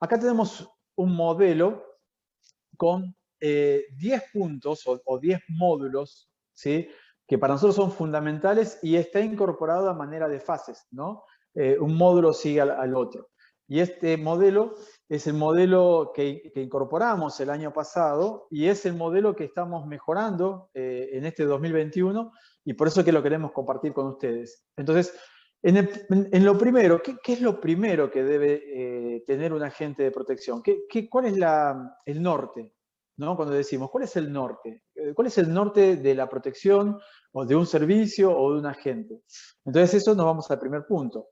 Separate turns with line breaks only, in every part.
Acá tenemos un modelo con 10 puntos o 10 módulos, ¿sí? Que para nosotros son fundamentales y está incorporado a manera de fases, ¿no? Un módulo sigue al otro. Y este modelo es el modelo que incorporamos el año pasado y es el modelo que estamos mejorando en este 2021 y por eso es que lo queremos compartir con ustedes. Entonces, en lo primero, ¿qué es lo primero que debe tener un agente de protección? ¿Cuál es el norte? ¿No? Cuando decimos, ¿cuál es el norte? ¿Cuál es el norte de la protección o de un servicio o de un agente? Entonces, eso nos vamos al primer punto.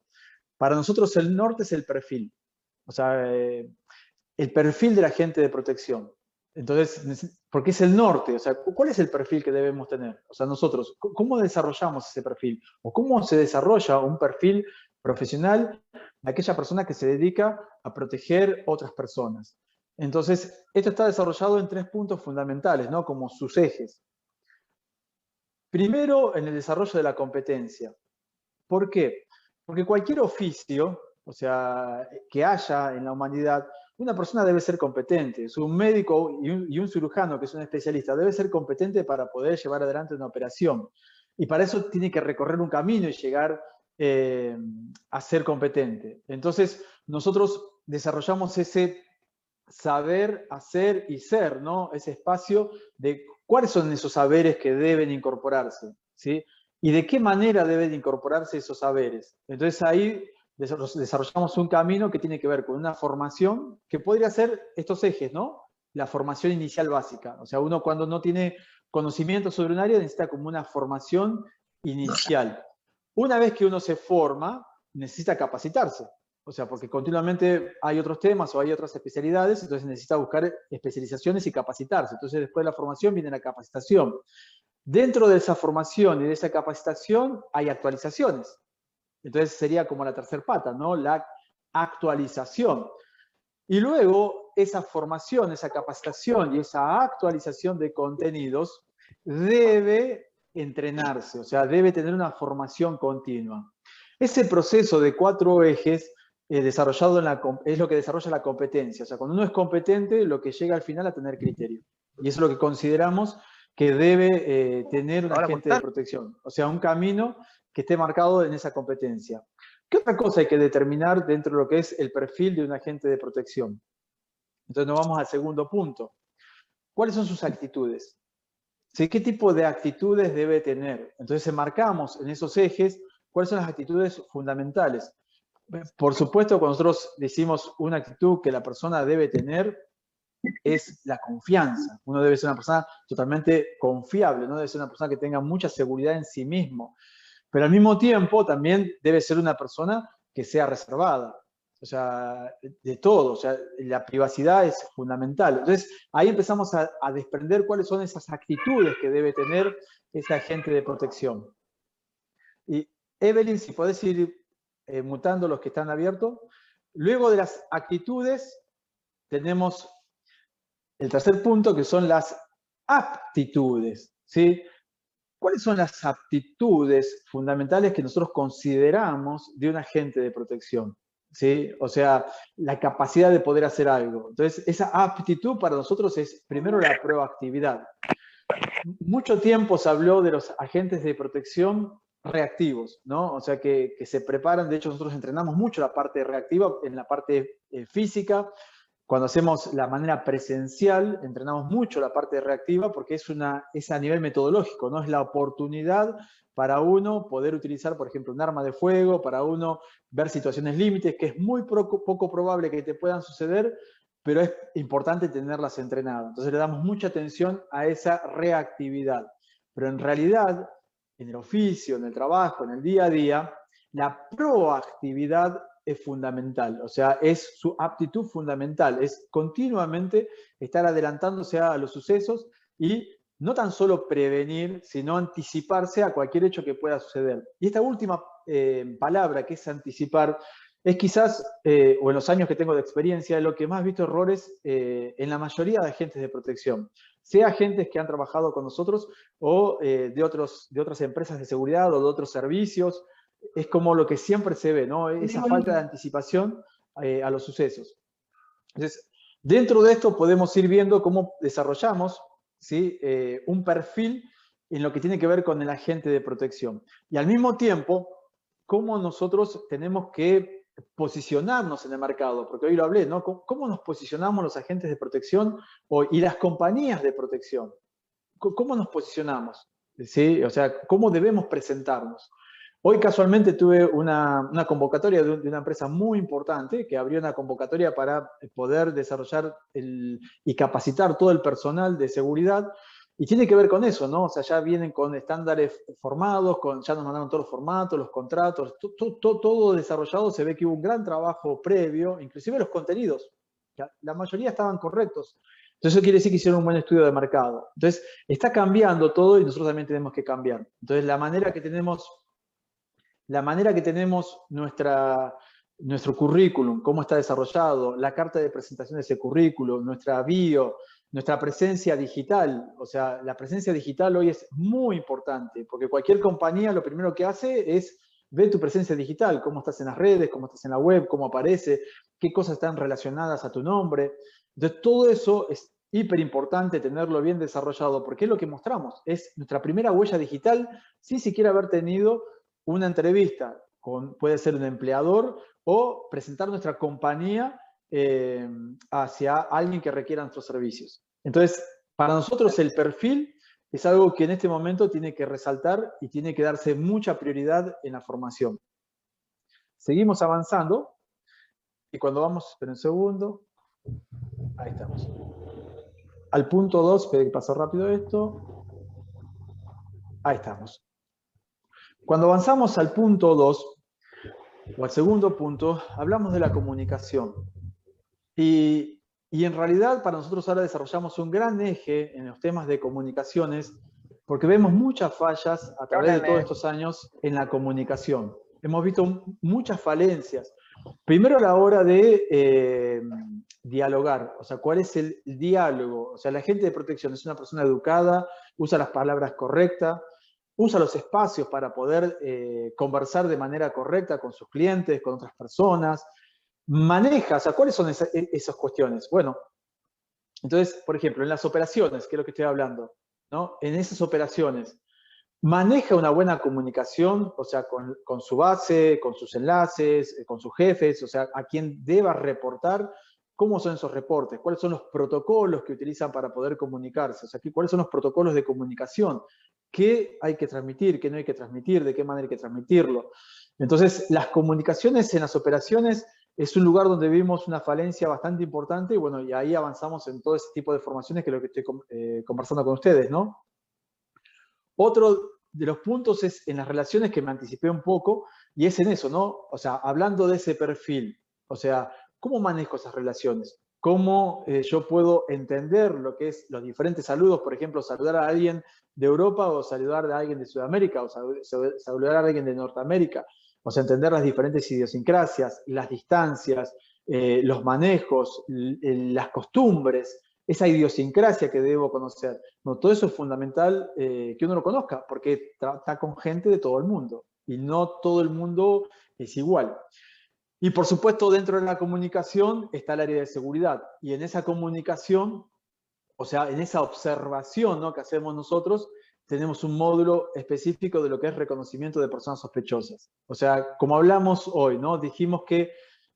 Para nosotros el norte es el perfil. O sea, el perfil del agente de protección. Entonces, porque es el norte, o sea, ¿cuál es el perfil que debemos tener? O sea, nosotros, ¿cómo desarrollamos ese perfil? ¿O cómo se desarrolla un perfil profesional de aquella persona que se dedica a proteger otras personas? Entonces, esto está desarrollado en 3 puntos fundamentales, ¿no? Como sus ejes. Primero, en el desarrollo de la competencia. ¿Por qué? Porque cualquier oficio, o sea, que haya en la humanidad, una persona debe ser competente. Es un médico y un cirujano que es un especialista, debe ser competente para poder llevar adelante una operación. Y para eso tiene que recorrer un camino y llegar a ser competente. Entonces, nosotros desarrollamos ese saber, hacer y ser, ¿no? Ese espacio de cuáles son esos saberes que deben incorporarse, ¿sí? Y de qué manera deben incorporarse esos saberes. Entonces ahí desarrollamos un camino que tiene que ver con una formación que podría ser estos ejes, ¿no? La formación inicial básica. O sea, uno cuando no tiene conocimiento sobre un área necesita como una formación inicial. Una vez que uno se forma, necesita capacitarse. O sea, porque continuamente hay otros temas o hay otras especialidades, entonces necesita buscar especializaciones y capacitarse. Entonces después de la formación viene la capacitación. Dentro de esa formación y de esa capacitación hay actualizaciones. Entonces sería como la tercera pata, ¿no? La actualización. Y luego esa formación, esa capacitación y esa actualización de contenidos debe entrenarse, o sea, debe tener una formación continua. Ese proceso de 4 ejes desarrollado es lo que desarrolla la competencia. O sea, cuando uno es competente, lo que llega al final a tener criterio. Y eso es lo que consideramos que debe tener un agente de protección. O sea, un camino que esté marcado en esa competencia. ¿Qué otra cosa hay que determinar dentro de lo que es el perfil de un agente de protección? Entonces nos vamos al segundo punto. ¿Cuáles son sus actitudes? ¿Sí? ¿Qué tipo de actitudes debe tener? Entonces marcamos en esos ejes cuáles son las actitudes fundamentales. Por supuesto, cuando nosotros decimos una actitud que la persona debe tener, es la confianza. Uno debe ser una persona totalmente confiable, no debe ser una persona que tenga mucha seguridad en sí mismo. Pero al mismo tiempo también debe ser una persona que sea reservada. O sea, de todo. O sea, la privacidad es fundamental. Entonces, ahí empezamos a desprender cuáles son esas actitudes que debe tener ese agente de protección. Y Evelyn, si podés ir mutando los que están abiertos. Luego de las actitudes, tenemos el tercer punto, que son las aptitudes, ¿sí? ¿Cuáles son las aptitudes fundamentales que nosotros consideramos de un agente de protección? ¿Sí? O sea, la capacidad de poder hacer algo. Entonces, esa aptitud para nosotros es primero la proactividad. Mucho tiempo se habló de los agentes de protección reactivos, ¿no? O sea, que se preparan, de hecho nosotros entrenamos mucho la parte reactiva en la parte física. Cuando hacemos la manera presencial, entrenamos mucho la parte reactiva porque es a nivel metodológico, ¿no? Es la oportunidad para uno poder utilizar, por ejemplo, un arma de fuego, para uno ver situaciones límites que es muy poco probable que te puedan suceder, pero es importante tenerlas entrenadas. Entonces le damos mucha atención a esa reactividad. Pero en realidad, en el oficio, en el trabajo, en el día a día, la proactividad es fundamental, o sea, es su aptitud fundamental, es continuamente estar adelantándose a los sucesos y no tan solo prevenir, sino anticiparse a cualquier hecho que pueda suceder. Y esta última palabra, que es anticipar, es quizás, o en los años que tengo de experiencia, lo que más he visto errores en la mayoría de agentes de protección, sea agentes que han trabajado con nosotros o de otras empresas de seguridad o de otros servicios. Es como lo que siempre se ve, ¿no? Esa falta de anticipación a los sucesos. Entonces, dentro de esto podemos ir viendo cómo desarrollamos, ¿sí? Un perfil en lo que tiene que ver con el agente de protección. Y al mismo tiempo, cómo nosotros tenemos que posicionarnos en el mercado, porque hoy lo hablé, ¿no? ¿Cómo nos posicionamos los agentes de protección y las compañías de protección? ¿Cómo nos posicionamos? ¿Sí? O sea, ¿cómo debemos presentarnos? Hoy casualmente tuve una convocatoria de una empresa muy importante que abrió una convocatoria para poder desarrollar y capacitar todo el personal de seguridad. Y tiene que ver con eso, ¿no? O sea, ya vienen con estándares formados, ya nos mandaron todos los formatos, los contratos, todo desarrollado. Se ve que hubo un gran trabajo previo, inclusive los contenidos. La mayoría estaban correctos. Entonces eso quiere decir que hicieron un buen estudio de mercado. Entonces está cambiando todo y nosotros también tenemos que cambiar. Entonces la manera que tenemos nuestro currículum, cómo está desarrollado, la carta de presentación de ese currículum, nuestra bio, nuestra presencia digital. O sea, la presencia digital hoy es muy importante, porque cualquier compañía lo primero que hace es ver tu presencia digital, cómo estás en las redes, cómo estás en la web, cómo aparece, qué cosas están relacionadas a tu nombre. Entonces, todo eso es hiper importante tenerlo bien desarrollado, porque es lo que mostramos, es nuestra primera huella digital, sin siquiera haber tenido una entrevista puede ser un empleador o presentar nuestra compañía hacia alguien que requiera nuestros servicios. Entonces, para nosotros el perfil es algo que en este momento tiene que resaltar y tiene que darse mucha prioridad en la formación. Seguimos avanzando y cuando vamos, esperen un segundo, ahí estamos. Al punto 2, esperen que pasó rápido esto, ahí estamos. Cuando avanzamos al punto 2, o al segundo punto, hablamos de la comunicación. Y en realidad para nosotros ahora desarrollamos un gran eje en los temas de comunicaciones porque vemos muchas fallas a través de todos estos años en la comunicación. Hemos visto muchas falencias. Primero a la hora de dialogar, o sea, ¿cuál es el diálogo? O sea, la gente de protección es una persona educada, usa las palabras correctas, usa los espacios para poder conversar de manera correcta con sus clientes, con otras personas, maneja, o sea, ¿cuáles son esas cuestiones? Bueno, entonces, por ejemplo, en las operaciones, que es lo que estoy hablando, ¿no? En esas operaciones, maneja una buena comunicación, o sea, con su base, con sus enlaces, con sus jefes, o sea, a quien deba reportar, cómo son esos reportes, cuáles son los protocolos que utilizan para poder comunicarse, o sea, cuáles son los protocolos de comunicación, qué hay que transmitir, qué no hay que transmitir, de qué manera hay que transmitirlo. Entonces, las comunicaciones en las operaciones es un lugar donde vimos una falencia bastante importante y bueno, y ahí avanzamos en todo ese tipo de formaciones que es lo que estoy conversando con ustedes, ¿no? Otro de los puntos es en las relaciones que me anticipé un poco y es en eso, ¿no? O sea, hablando de ese perfil, o sea, ¿cómo manejo esas relaciones? ¿Cómo yo puedo entender lo que es los diferentes saludos? Por ejemplo, saludar a alguien de Europa o saludar a alguien de Sudamérica o saludar a alguien de Norteamérica. O sea, entender las diferentes idiosincrasias, las distancias, los manejos, las costumbres, esa idiosincrasia que debo conocer. No, todo eso es fundamental que uno lo conozca, porque trata con gente de todo el mundo y no todo el mundo es igual. Y por supuesto, dentro de la comunicación está el área de seguridad. Y en esa comunicación, o sea, en esa observación, ¿no?, que hacemos nosotros, tenemos un módulo específico de lo que es reconocimiento de personas sospechosas. O sea, como hablamos hoy, ¿no?, dijimos que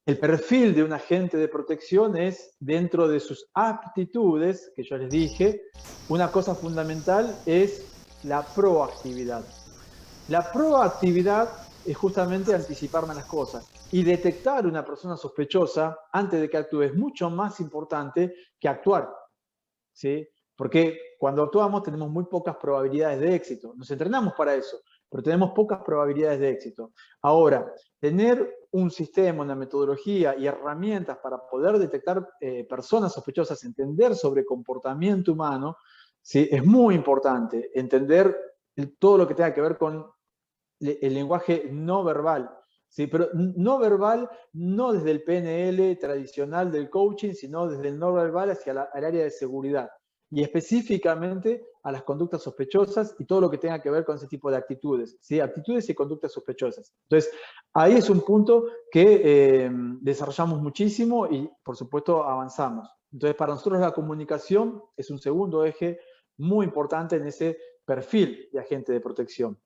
el perfil de un agente de protección es, dentro de sus aptitudes, que yo les dije, una cosa fundamental es la proactividad. La proactividad es justamente anticiparme a las cosas. Y detectar una persona sospechosa antes de que actúe es mucho más importante que actuar, ¿sí? Porque cuando actuamos tenemos muy pocas probabilidades de éxito. Nos entrenamos para eso, pero tenemos pocas probabilidades de éxito. Ahora, tener un sistema, una metodología y herramientas para poder detectar personas sospechosas, entender sobre comportamiento humano, ¿sí?, es muy importante. Entender todo lo que tenga que ver con el lenguaje no verbal. Sí, pero no verbal, no desde el PNL tradicional del coaching, sino desde el no verbal hacia el área de seguridad. Y específicamente a las conductas sospechosas y todo lo que tenga que ver con ese tipo de actitudes, ¿sí? Actitudes y conductas sospechosas. Entonces, ahí es un punto que desarrollamos muchísimo y, por supuesto, avanzamos. Entonces, para nosotros la comunicación es un segundo eje muy importante en ese perfil de agente de protección.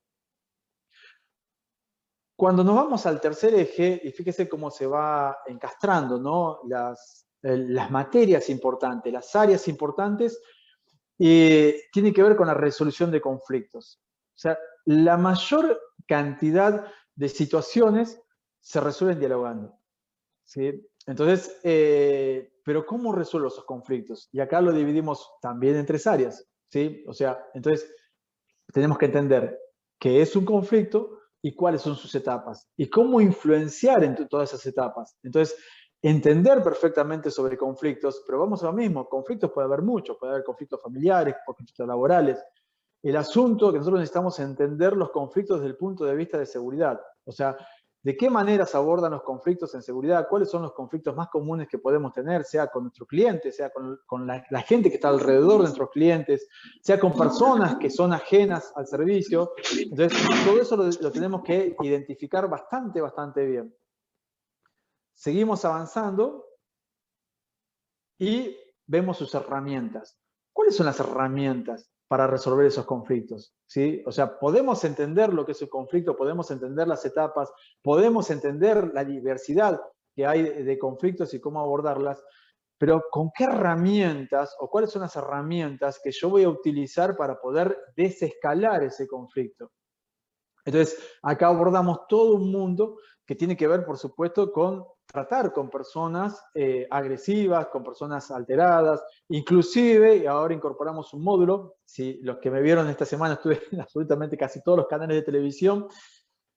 Cuando nos vamos al tercer eje, y fíjese cómo se va encastrando, ¿no? Las materias importantes, las áreas importantes, tiene que ver con la resolución de conflictos. O sea, la mayor cantidad de situaciones se resuelven dialogando, ¿sí? Entonces, pero ¿cómo resuelvo esos conflictos? Y acá lo dividimos también en tres áreas, ¿sí? O sea, entonces tenemos que entender qué es un conflicto y cuáles son sus etapas y cómo influenciar en todas esas etapas. Entonces, entender perfectamente sobre conflictos, pero vamos a lo mismo, conflictos puede haber muchos, puede haber conflictos familiares, conflictos laborales. El asunto que nosotros necesitamos entender los conflictos desde el punto de vista de seguridad. O sea, de qué manera se abordan los conflictos en seguridad, cuáles son los conflictos más comunes que podemos tener, sea con nuestros clientes, sea con la gente que está alrededor de nuestros clientes, sea con personas que son ajenas al servicio. Entonces, todo eso lo tenemos que identificar bastante bien. Seguimos avanzando y vemos sus herramientas. ¿Cuáles son las herramientas para resolver esos conflictos? ¿Sí? O sea, podemos entender lo que es un conflicto, podemos entender las etapas, podemos entender la diversidad que hay de conflictos y cómo abordarlas, pero ¿con qué herramientas o cuáles son las herramientas que yo voy a utilizar para poder desescalar ese conflicto? Entonces, acá abordamos todo un mundo que tiene que ver, por supuesto, con tratar con personas agresivas, con personas alteradas, inclusive, y ahora incorporamos un módulo, si los que me vieron esta semana estuve en absolutamente casi todos los canales de televisión,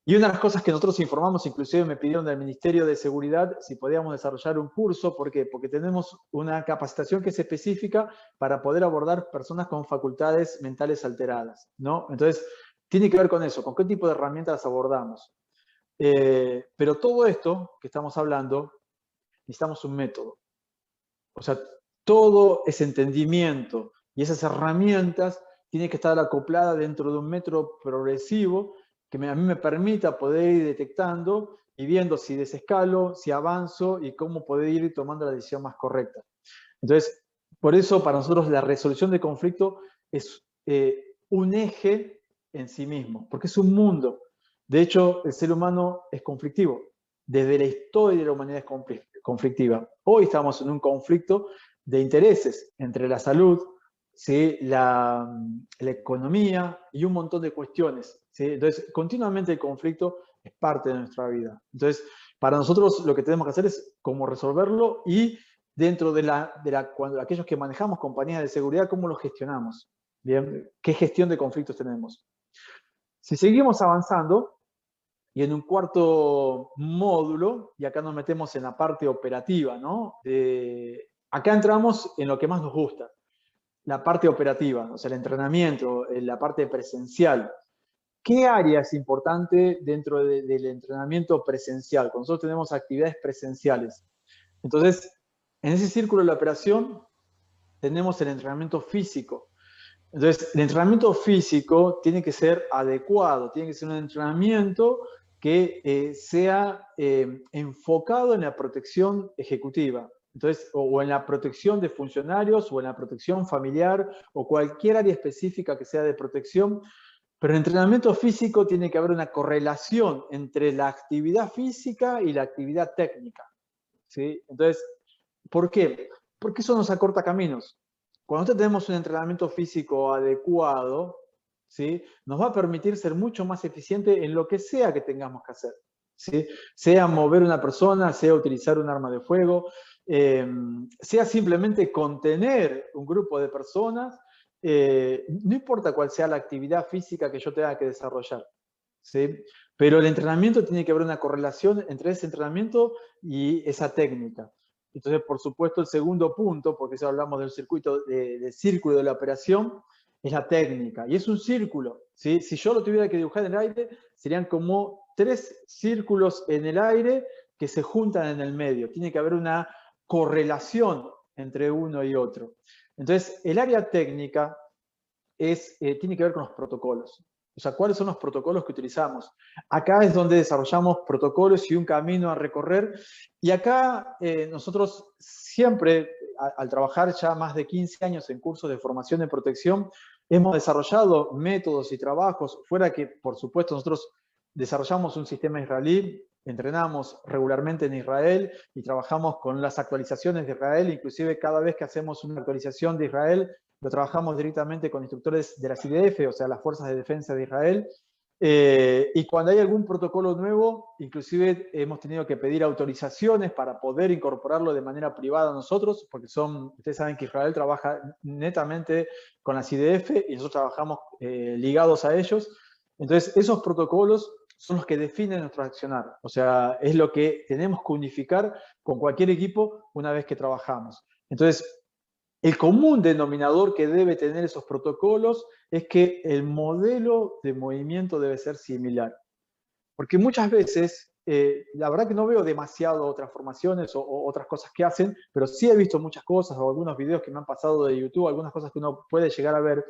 y una de las cosas que nosotros informamos, inclusive me pidieron del Ministerio de Seguridad si podíamos desarrollar un curso, ¿por qué? Porque tenemos una capacitación que es específica para poder abordar personas con facultades mentales alteradas, ¿no? Entonces, tiene que ver con eso, con qué tipo de herramientas las abordamos. Pero todo esto que estamos hablando, necesitamos un método. O sea, todo ese entendimiento y esas herramientas tienen que estar acopladas dentro de un método progresivo que a mí me permita poder ir detectando y viendo si desescalo, si avanzo y cómo poder ir tomando la decisión más correcta. Entonces, por eso para nosotros la resolución de conflicto es un eje en sí mismo, porque es un mundo. De hecho, el ser humano es conflictivo. Desde la historia de la humanidad es conflictiva. Hoy estamos en un conflicto de intereses entre la salud, ¿sí? la economía y un montón de cuestiones. ¿Sí? Entonces, continuamente el conflicto es parte de nuestra vida. Entonces, para nosotros lo que tenemos que hacer es cómo resolverlo y dentro de cuando aquellos que manejamos compañías de seguridad, cómo lo gestionamos. Bien, ¿qué gestión de conflictos tenemos? Si seguimos avanzando, y en un cuarto módulo, y acá nos metemos en la parte operativa, ¿no? Acá entramos en lo que más nos gusta, la parte operativa, o sea, el entrenamiento, la parte presencial. ¿Qué área es importante dentro del entrenamiento presencial? Cuando nosotros tenemos actividades presenciales. Entonces, en ese círculo de la operación tenemos el entrenamiento físico. Entonces, el entrenamiento físico tiene que ser adecuado, tiene que ser un entrenamiento que sea enfocado en la protección ejecutiva. Entonces, o en la protección de funcionarios, o en la protección familiar, o cualquier área específica que sea de protección. Pero en entrenamiento físico tiene que haber una correlación entre la actividad física y la actividad técnica, ¿sí? Entonces, ¿por qué? Porque eso nos acorta caminos. Cuando nosotros tenemos un entrenamiento físico adecuado, ¿sí? Nos va a permitir ser mucho más eficiente en lo que sea que tengamos que hacer, ¿sí? Sea mover una persona, sea utilizar un arma de fuego, sea simplemente contener un grupo de personas, no importa cuál sea la actividad física que yo tenga que desarrollar, ¿sí? Pero el entrenamiento tiene que haber una correlación entre ese entrenamiento y esa técnica. Entonces, por supuesto, el segundo punto, porque si hablamos del circuito, del círculo de la operación, es la técnica. Y es un círculo, ¿sí? Si yo lo tuviera que dibujar en el aire, serían como 3 círculos en el aire que se juntan en el medio. Tiene que haber una correlación entre uno y otro. Entonces, el área técnica tiene que ver con los protocolos. O sea, ¿cuáles son los protocolos que utilizamos? Acá es donde desarrollamos protocolos y un camino a recorrer. Y acá nosotros siempre, al trabajar ya más de 15 años en cursos de formación en protección, hemos desarrollado métodos y trabajos, fuera que, por supuesto, nosotros desarrollamos un sistema israelí, entrenamos regularmente en Israel y trabajamos con las actualizaciones de Israel, inclusive cada vez que hacemos una actualización de Israel, lo trabajamos directamente con instructores de las IDF, o sea, las Fuerzas de Defensa de Israel, y cuando hay algún protocolo nuevo, inclusive hemos tenido que pedir autorizaciones para poder incorporarlo de manera privada a nosotros, porque ustedes saben que Israel trabaja netamente con las IDF y nosotros trabajamos ligados a ellos. Entonces, esos protocolos son los que definen nuestro accionar. O sea, es lo que tenemos que unificar con cualquier equipo una vez que trabajamos. Entonces, el común denominador que debe tener esos protocolos es que el modelo de movimiento debe ser similar. Porque muchas veces, la verdad que no veo demasiado otras formaciones o otras cosas que hacen, pero sí he visto muchas cosas o algunos videos que me han pasado de YouTube, algunas cosas que uno puede llegar a ver.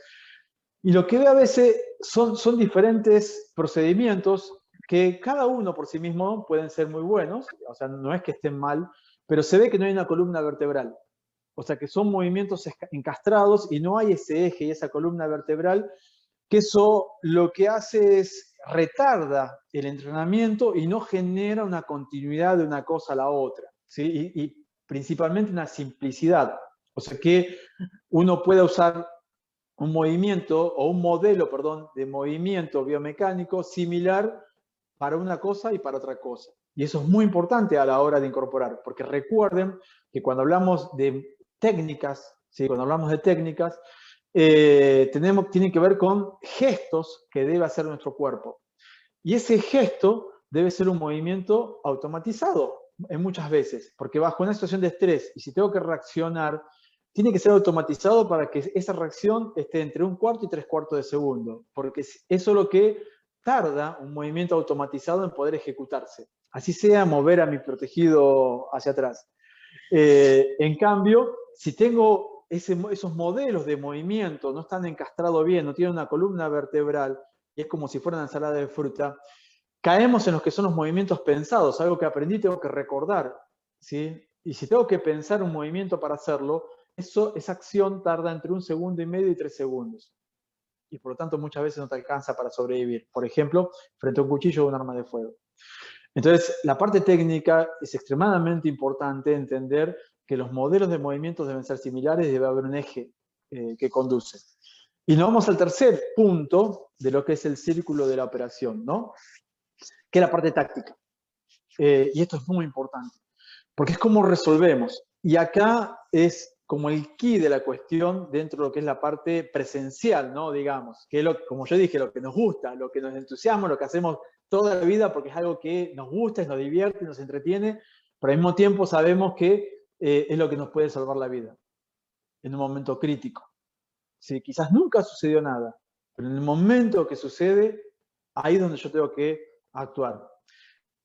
Y lo que veo a veces son diferentes procedimientos que cada uno por sí mismo pueden ser muy buenos, o sea, no es que estén mal, pero se ve que no hay una columna vertebral. O sea, que son movimientos encastrados y no hay ese eje y esa columna vertebral, que eso lo que hace es retarda el entrenamiento y no genera una continuidad de una cosa a la otra, ¿sí? Y principalmente una simplicidad. O sea, que uno pueda usar un movimiento o un modelo, perdón, de movimiento biomecánico similar para una cosa y para otra cosa. Y eso es muy importante a la hora de incorporar, porque recuerden que cuando hablamos de técnicas, ¿sí? Cuando hablamos de técnicas, tienen que ver con gestos que debe hacer nuestro cuerpo. Y ese gesto debe ser un movimiento automatizado en muchas veces, porque bajo una situación de estrés, y si tengo que reaccionar, tiene que ser automatizado para que esa reacción esté entre 1/4 y 3/4 de segundo, porque eso es lo que tarda un movimiento automatizado en poder ejecutarse. Así sea mover a mi protegido hacia atrás. En cambio, si tengo esos modelos de movimiento, no están encastrados bien, no tienen una columna vertebral, y es como si fuera una ensalada de fruta, caemos en los que son los movimientos pensados, algo que aprendí tengo que recordar, ¿sí? Y si tengo que pensar un movimiento para hacerlo, esa acción tarda entre 1,5 segundos y 3 segundos. Y por lo tanto muchas veces no te alcanza para sobrevivir. Por ejemplo, frente a un cuchillo o un arma de fuego. Entonces, la parte técnica es extremadamente importante entender que los modelos de movimientos deben ser similares y debe haber un eje que conduce. Y nos vamos al tercer punto de lo que es el círculo de la operación, ¿no? Que es la parte táctica. Y esto es muy importante, porque es cómo resolvemos. Y acá es como el key de la cuestión dentro de lo que es la parte presencial, ¿no? Digamos, que es como yo dije, lo que nos gusta, lo que nos entusiasma, lo que hacemos toda la vida porque es algo que nos gusta, nos divierte, nos entretiene, pero al mismo tiempo sabemos que es lo que nos puede salvar la vida en un momento crítico. ¿Sí? Quizás nunca sucedió nada, pero en el momento que sucede, ahí es donde yo tengo que actuar.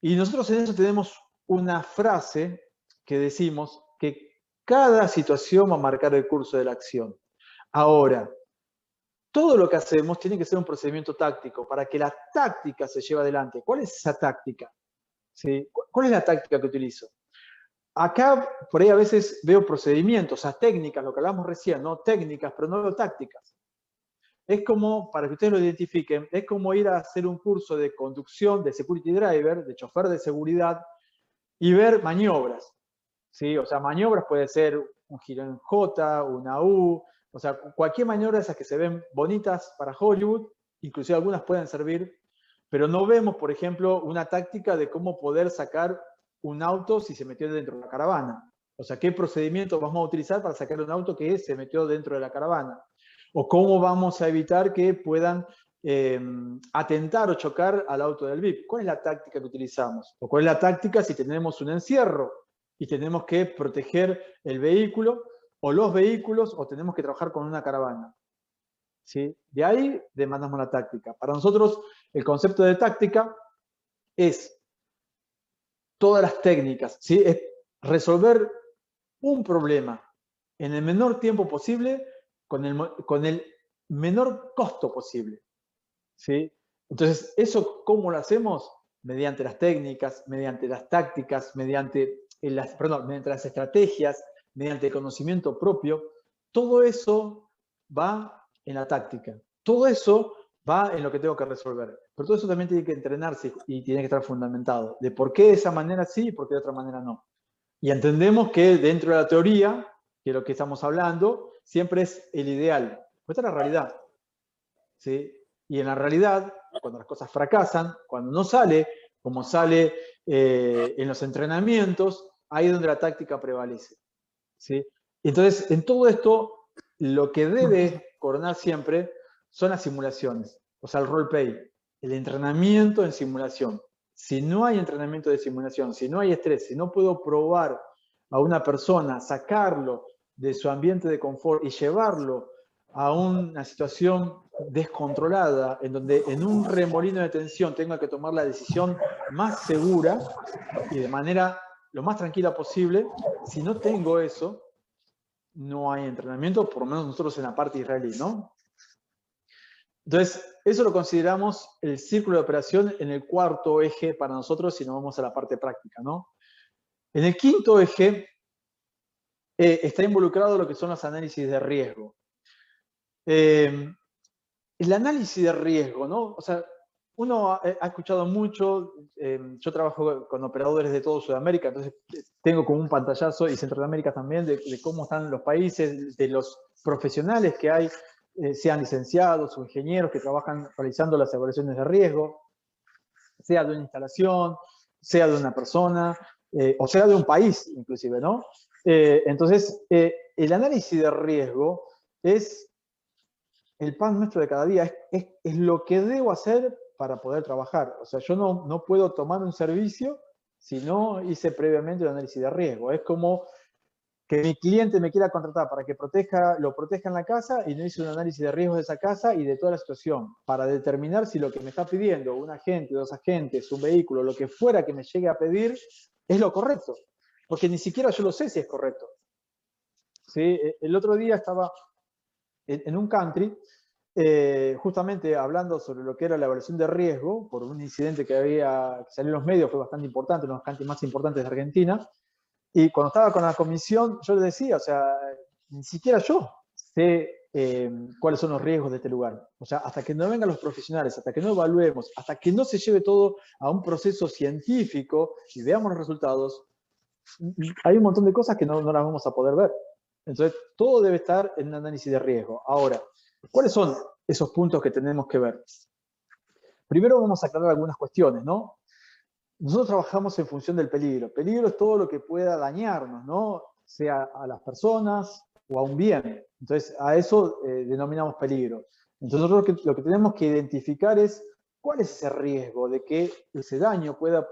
Y nosotros en eso tenemos una frase que decimos que cada situación va a marcar el curso de la acción. Ahora, todo lo que hacemos tiene que ser un procedimiento táctico para que la táctica se lleve adelante. ¿Cuál es esa táctica? ¿Sí? ¿Cuál es la táctica que utilizo? Acá, por ahí a veces veo procedimientos, o sea, técnicas, lo que hablamos recién, ¿no? Técnicas, pero no veo tácticas. Es como, para que ustedes lo identifiquen, es como ir a hacer un curso de conducción, de security driver, de chofer de seguridad, y ver maniobras. ¿Sí? O sea, maniobras puede ser un giro en J, una U, o sea, cualquier maniobra de esas que se ven bonitas para Hollywood, inclusive algunas pueden servir, pero no vemos, por ejemplo, una táctica de cómo poder sacar un auto si se metió dentro de la caravana. O sea, qué procedimiento vamos a utilizar para sacar un auto que se metió dentro de la caravana. O cómo vamos a evitar que puedan atentar o chocar al auto del VIP. ¿Cuál es la táctica que utilizamos? ¿O cuál es la táctica si tenemos un encierro y tenemos que proteger el vehículo o los vehículos o tenemos que trabajar con una caravana? ¿Sí? De ahí demandamos la táctica. Para nosotros el concepto de táctica es todas las técnicas, ¿sí? Es resolver un problema en el menor tiempo posible con el menor costo posible, ¿sí? Entonces, ¿eso cómo lo hacemos? Mediante las técnicas, mediante las tácticas, mediante las estrategias, mediante el conocimiento propio. Todo eso va en la táctica. Todo eso va en lo que tengo que resolver. Pero todo eso también tiene que entrenarse y tiene que estar fundamentado. De por qué de esa manera sí y por qué de otra manera no. Y entendemos que dentro de la teoría, que es lo que estamos hablando, siempre es el ideal. Pero esta es la realidad, ¿sí? Y en la realidad, cuando las cosas fracasan, cuando no sale como sale en los entrenamientos, ahí es donde la táctica prevalece, ¿sí? Entonces, en todo esto, lo que debe coronar siempre son las simulaciones, o sea, el roleplay, el entrenamiento en simulación. Si no hay entrenamiento de simulación, si no hay estrés, si no puedo probar a una persona, sacarlo de su ambiente de confort y llevarlo a una situación descontrolada, en donde en un remolino de tensión tenga que tomar la decisión más segura y de manera lo más tranquila posible, si no tengo eso, no hay entrenamiento, por lo menos nosotros en la parte israelí, ¿no? Entonces, eso lo consideramos el círculo de operación en el cuarto eje para nosotros si nos vamos a la parte práctica, ¿no? En el quinto eje está involucrado lo que son los análisis de riesgo. El análisis de riesgo, ¿no? O sea, uno ha escuchado mucho, yo trabajo con operadores de todo Sudamérica, entonces tengo como un pantallazo, y Centroamérica también, de cómo están los países, de los profesionales que hay, sean licenciados o ingenieros que trabajan realizando las evaluaciones de riesgo, sea de una instalación, sea de una persona, o sea de un país inclusive, ¿no? Entonces, el análisis de riesgo es el pan nuestro de cada día, es lo que debo hacer para poder trabajar. O sea, yo no puedo tomar un servicio si no hice previamente un análisis de riesgo. Es como que mi cliente me quiera contratar para que lo proteja en la casa y no hice un análisis de riesgos de esa casa y de toda la situación, para determinar si lo que me está pidiendo un agente, dos agentes, un vehículo, lo que fuera que me llegue a pedir, es lo correcto. Porque ni siquiera yo lo sé si es correcto. ¿Sí? El otro día estaba en un country, justamente hablando sobre lo que era la evaluación de riesgo, por un incidente que salió en los medios, fue bastante importante, uno de los countries más importantes de Argentina, y cuando estaba con la comisión, yo le decía, o sea, ni siquiera yo sé cuáles son los riesgos de este lugar. O sea, hasta que no vengan los profesionales, hasta que no evaluemos, hasta que no se lleve todo a un proceso científico y veamos los resultados, hay un montón de cosas que no las vamos a poder ver. Entonces, todo debe estar en un análisis de riesgo. Ahora, ¿cuáles son esos puntos que tenemos que ver? Primero vamos a aclarar algunas cuestiones, ¿no? Nosotros trabajamos en función del peligro. Peligro es todo lo que pueda dañarnos, ¿no? Sea a las personas o a un bien. Entonces, a eso denominamos peligro. Entonces, nosotros lo que tenemos que identificar es cuál es ese riesgo de que ese daño pueda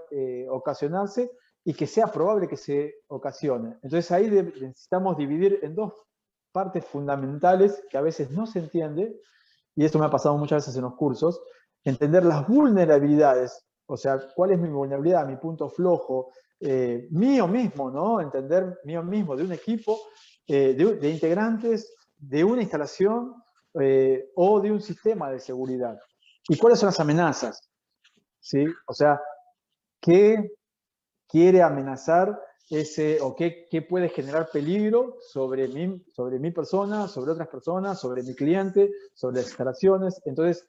ocasionarse y que sea probable que se ocasione. Entonces, ahí necesitamos dividir en dos partes fundamentales que a veces no se entiende, y esto me ha pasado muchas veces en los cursos, entender las vulnerabilidades, o sea, cuál es mi vulnerabilidad, mi punto flojo, mío mismo, ¿no? Entender mío mismo, de un equipo, de integrantes, de una instalación o de un sistema de seguridad. ¿Y cuáles son las amenazas? ¿Sí? O sea, ¿qué quiere amenazar o qué puede generar peligro sobre mi persona, sobre otras personas, sobre mi cliente, sobre las instalaciones? Entonces,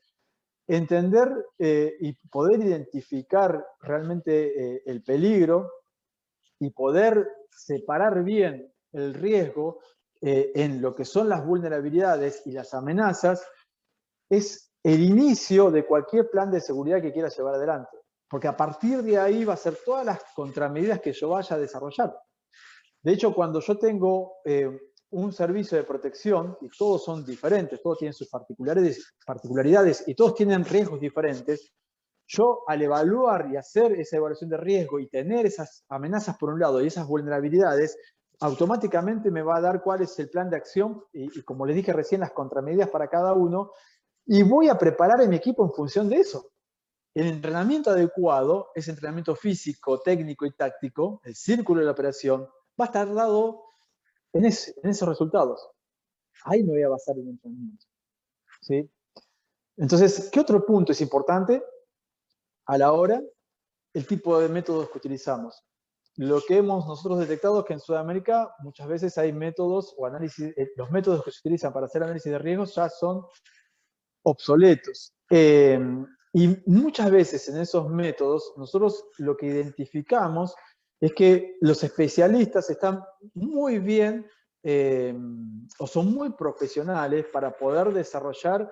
entender y poder identificar realmente el peligro y poder separar bien el riesgo en lo que son las vulnerabilidades y las amenazas es el inicio de cualquier plan de seguridad que quiera llevar adelante. Porque a partir de ahí va a ser todas las contramedidas que yo vaya a desarrollar. De hecho, cuando yo tengo un servicio de protección, y todos son diferentes, todos tienen sus particularidades y todos tienen riesgos diferentes, yo al evaluar y hacer esa evaluación de riesgo y tener esas amenazas por un lado y esas vulnerabilidades, automáticamente me va a dar cuál es el plan de acción y como les dije recién, las contramedidas para cada uno, y voy a preparar a mi equipo en función de eso. El entrenamiento adecuado, ese entrenamiento físico, técnico y táctico, el círculo de la operación, va a estar dado en esos resultados. Ahí me voy a basar en el entrenamiento. ¿sí? Entonces, ¿qué otro punto es importante a la hora? El tipo de métodos que utilizamos. Lo que hemos nosotros detectado es que en Sudamérica muchas veces hay métodos o análisis, los métodos que se utilizan para hacer análisis de riesgos ya son obsoletos. Y muchas veces en esos métodos nosotros lo que identificamos es que los especialistas están muy bien o son muy profesionales para poder desarrollar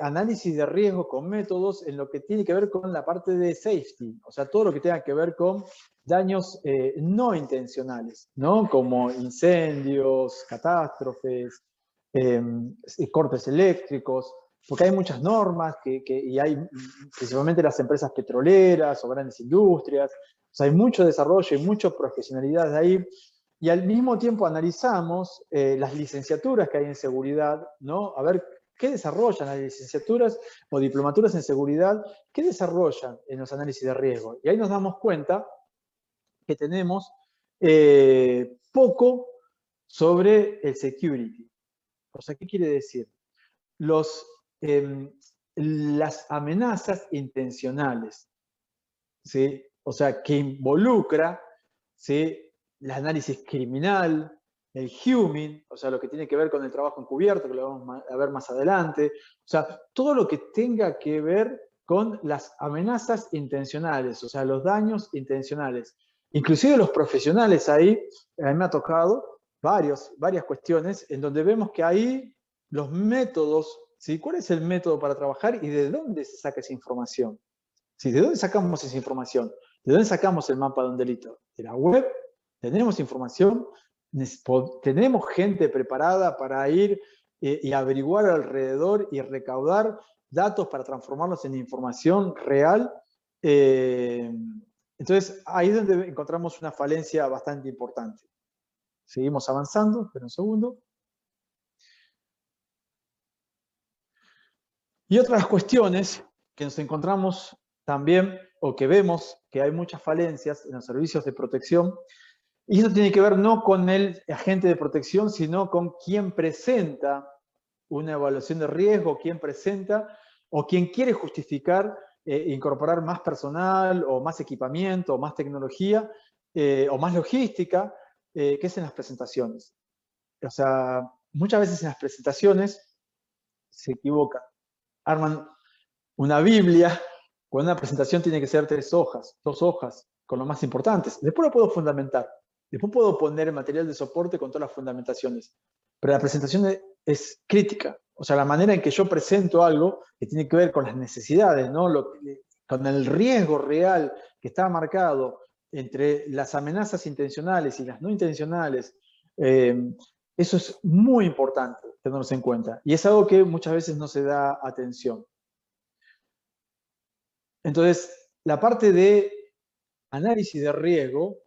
análisis de riesgo con métodos en lo que tiene que ver con la parte de safety, o sea, todo lo que tenga que ver con daños no intencionales, ¿no? Como incendios, catástrofes, cortes eléctricos, porque hay muchas normas y hay principalmente las empresas petroleras o grandes industrias, o sea, hay mucho desarrollo y mucha profesionalidad ahí, y al mismo tiempo analizamos las licenciaturas que hay en seguridad, ¿no? A ver qué desarrollan las licenciaturas o diplomaturas en seguridad, qué desarrollan en los análisis de riesgo. Y ahí nos damos cuenta que tenemos poco sobre el security. O sea, ¿qué quiere decir? Las amenazas intencionales, ¿sí? O sea, que involucra, ¿sí?, el análisis criminal, el HUMIN, o sea, lo que tiene que ver con el trabajo encubierto, que lo vamos a ver más adelante, o sea, todo lo que tenga que ver con las amenazas intencionales, o sea, los daños intencionales. Inclusive los profesionales ahí, a mí me ha tocado varias cuestiones en donde vemos que ahí los métodos, ¿sí? ¿Cuál es el método para trabajar y de dónde se saca esa información? ¿Sí? ¿De dónde sacamos esa información? ¿De dónde sacamos el mapa de un delito? ¿De la web? ¿Tenemos información? ¿Tenemos gente preparada para ir y averiguar alrededor y recaudar datos para transformarlos en información real? Entonces, ahí es donde encontramos una falencia bastante importante. Seguimos avanzando, espera un segundo. Y otras cuestiones que nos encontramos también, o que vemos que hay muchas falencias en los servicios de protección, y eso tiene que ver no con el agente de protección, sino con quien presenta una evaluación de riesgo, quien presenta o quien quiere justificar incorporar más personal o más equipamiento o más tecnología o más logística, que es en las presentaciones. O sea, muchas veces en las presentaciones se equivocan. Arman una Biblia, con una presentación tiene que ser 3 hojas, 2 hojas, con lo más importantes. Después lo puedo fundamentar. Después puedo poner el material de soporte con todas las fundamentaciones. Pero la presentación es crítica. O sea, la manera en que yo presento algo que tiene que ver con las necesidades, ¿no? Con el riesgo real que está marcado entre las amenazas intencionales y las no intencionales. Eso es muy importante tenerlos en cuenta. Y es algo que muchas veces no se da atención. Entonces, la parte de análisis de riesgo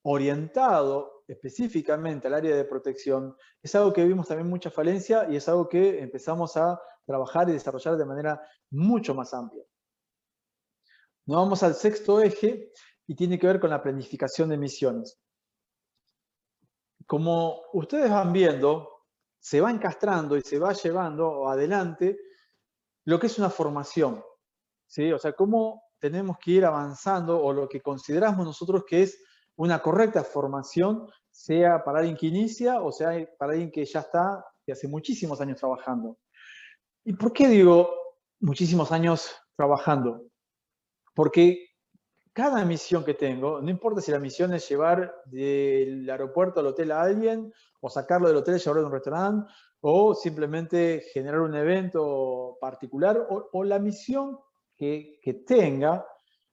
orientado específicamente al área de protección es algo que vimos también mucha falencia y es algo que empezamos a trabajar y desarrollar de manera mucho más amplia. Nos vamos al 6º eje y tiene que ver con la planificación de misiones. Como ustedes van viendo, se va encastrando y se va llevando adelante lo que es una formación, ¿sí? O sea, cómo tenemos que ir avanzando o lo que consideramos nosotros que es una correcta formación, sea para alguien que inicia o sea para alguien que ya está, que hace muchísimos años trabajando. ¿Y por qué digo muchísimos años trabajando? Porque cada misión que tengo, no importa si la misión es llevar del aeropuerto al hotel a alguien, o sacarlo del hotel y llevarlo a un restaurante, o simplemente generar un evento particular, o la misión que tenga,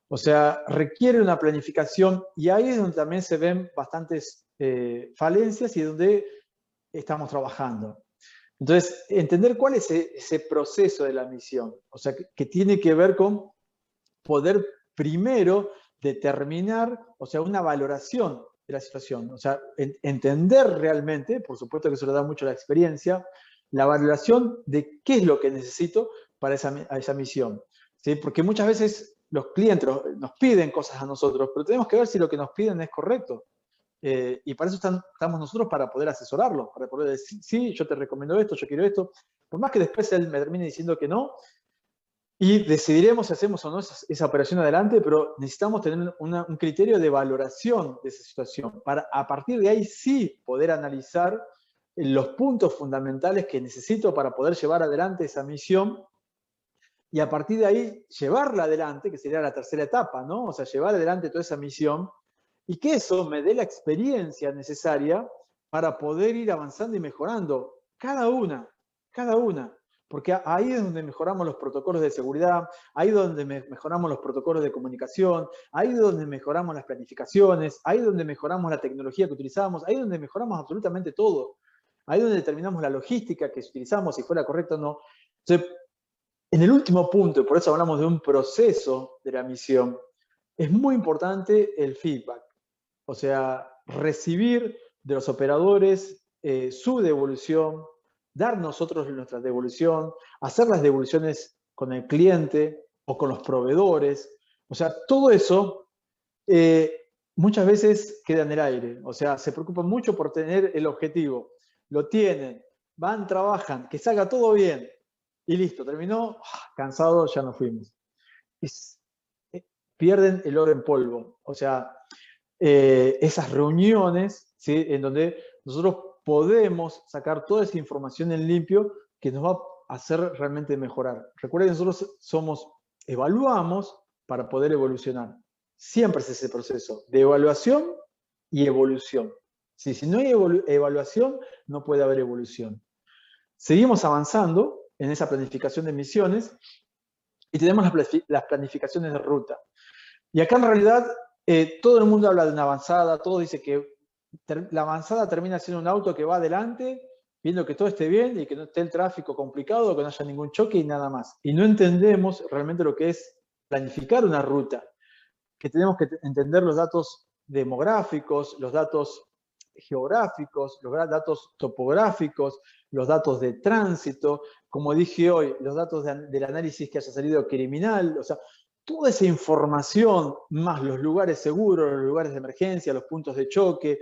o sea, requiere una planificación, y ahí es donde también se ven bastantes falencias y donde estamos trabajando. Entonces, entender cuál es ese proceso de la misión, o sea, que tiene que ver con poder primero determinar, o sea, una valoración de la situación, o sea, entender realmente, por supuesto que eso le da mucho la experiencia, la valoración de qué es lo que necesito para esa misión, ¿sí? Porque muchas veces los clientes nos piden cosas a nosotros, pero tenemos que ver si lo que nos piden es correcto. Y para eso estamos nosotros, para poder asesorarlos, para poder decir, sí, yo te recomiendo esto, yo quiero esto, Por más que después él me termine diciendo que no, y decidiremos si hacemos o no esa operación adelante, pero necesitamos tener un criterio de valoración de esa situación, para a partir de ahí sí poder analizar los puntos fundamentales que necesito para poder llevar adelante esa misión, y a partir de ahí llevarla adelante, que sería la tercera etapa, ¿no? O sea, llevar adelante toda esa misión, y que eso me dé la experiencia necesaria para poder ir avanzando y mejorando cada una. Porque ahí es donde mejoramos los protocolos de seguridad, ahí es donde mejoramos los protocolos de comunicación, ahí es donde mejoramos las planificaciones, ahí es donde mejoramos la tecnología que utilizamos, ahí es donde mejoramos absolutamente todo. Ahí es donde determinamos la logística que utilizamos, si fuera correcta o no. Entonces, en el último punto, y por eso hablamos de un proceso de la misión, es muy importante el feedback. O sea, recibir de los operadores su devolución, dar nosotros nuestra devolución, hacer las devoluciones con el cliente o con los proveedores. O sea, todo eso muchas veces queda en el aire. O sea, se preocupan mucho por tener el objetivo. Lo tienen, van, trabajan, que salga todo bien. Y listo, terminó, cansado, ya nos fuimos. Y pierden el oro en polvo. O sea, esas reuniones, ¿sí? En donde nosotros podemos sacar toda esa información en limpio que nos va a hacer realmente mejorar. Recuerden que nosotros evaluamos para poder evolucionar. Siempre es ese proceso de evaluación y evolución. ¿Sí? Si no hay evaluación, no puede haber evolución. Seguimos avanzando en esa planificación de misiones y tenemos las planificaciones de ruta. Y acá en realidad todo el mundo habla de una avanzada, todo dice que la avanzada termina siendo un auto que va adelante, viendo que todo esté bien y que no esté el tráfico complicado, que no haya ningún choque y nada más. Y no entendemos realmente lo que es planificar una ruta, que tenemos que entender los datos demográficos, los datos geográficos, los datos topográficos, los datos de tránsito, como dije hoy, los datos del análisis que haya salido criminal, o sea, toda esa información, más los lugares seguros, los lugares de emergencia, los puntos de choque,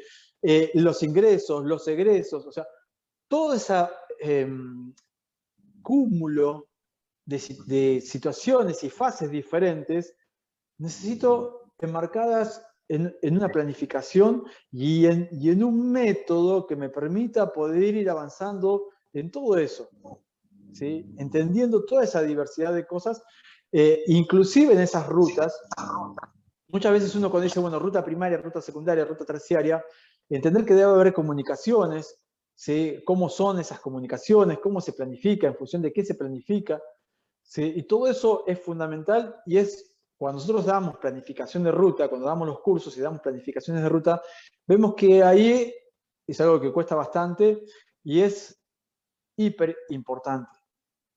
los ingresos, los egresos, o sea, todo ese cúmulo de situaciones y fases diferentes, necesito enmarcadas en una planificación y en un método que me permita poder ir avanzando en todo eso, ¿sí? Entendiendo toda esa diversidad de cosas, inclusive en esas rutas. Muchas veces uno cuando dice, bueno, ruta primaria, ruta secundaria, ruta terciaria, entender que debe haber comunicaciones, ¿sí? Cómo son esas comunicaciones, cómo se planifica, en función de qué se planifica, ¿sí? Y todo eso es fundamental y es cuando nosotros damos planificación de ruta, cuando damos los cursos y damos planificaciones de ruta, vemos que ahí es algo que cuesta bastante y es hiper importante.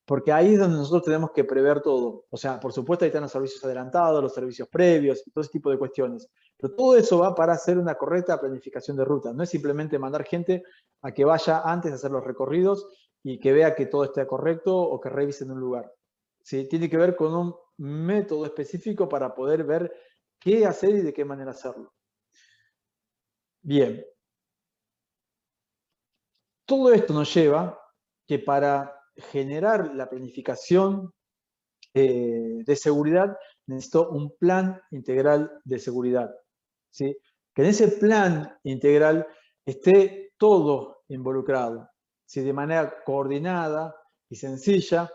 Porque ahí es donde nosotros tenemos que prever todo. O sea, por supuesto ahí están los servicios adelantados, los servicios previos, todo ese tipo de cuestiones. Pero todo eso va para hacer una correcta planificación de ruta. No es simplemente mandar gente a que vaya antes de hacer los recorridos y que vea que todo esté correcto o que revisen un lugar. ¿Sí? Tiene que ver con un método específico para poder ver qué hacer y de qué manera hacerlo. Bien. Todo esto nos lleva que para generar la planificación de seguridad, necesito un plan integral de seguridad. ¿Sí? Que en ese plan integral esté todo involucrado, ¿sí? De manera coordinada y sencilla,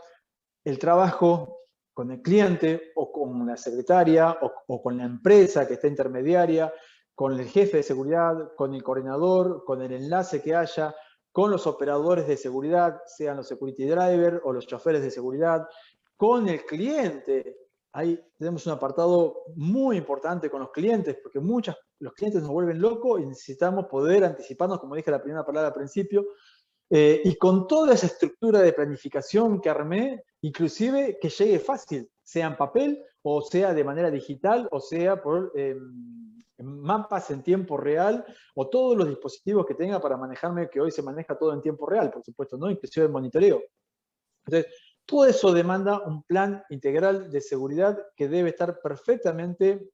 el trabajo con el cliente o con la secretaria o con la empresa que está intermediaria, con el jefe de seguridad, con el coordinador, con el enlace que haya, con los operadores de seguridad, sean los security drivers o los choferes de seguridad, con el cliente. Ahí tenemos un apartado muy importante con los clientes, porque los clientes nos vuelven locos y necesitamos poder anticiparnos, como dije la primera palabra al principio, y con toda esa estructura de planificación que armé, inclusive que llegue fácil, sea en papel o sea de manera digital o sea por mapas en tiempo real o todos los dispositivos que tenga para manejarme, que hoy se maneja todo en tiempo real, por supuesto, ¿no? Inclusive el monitoreo. Entonces, todo eso demanda un plan integral de seguridad que debe estar perfectamente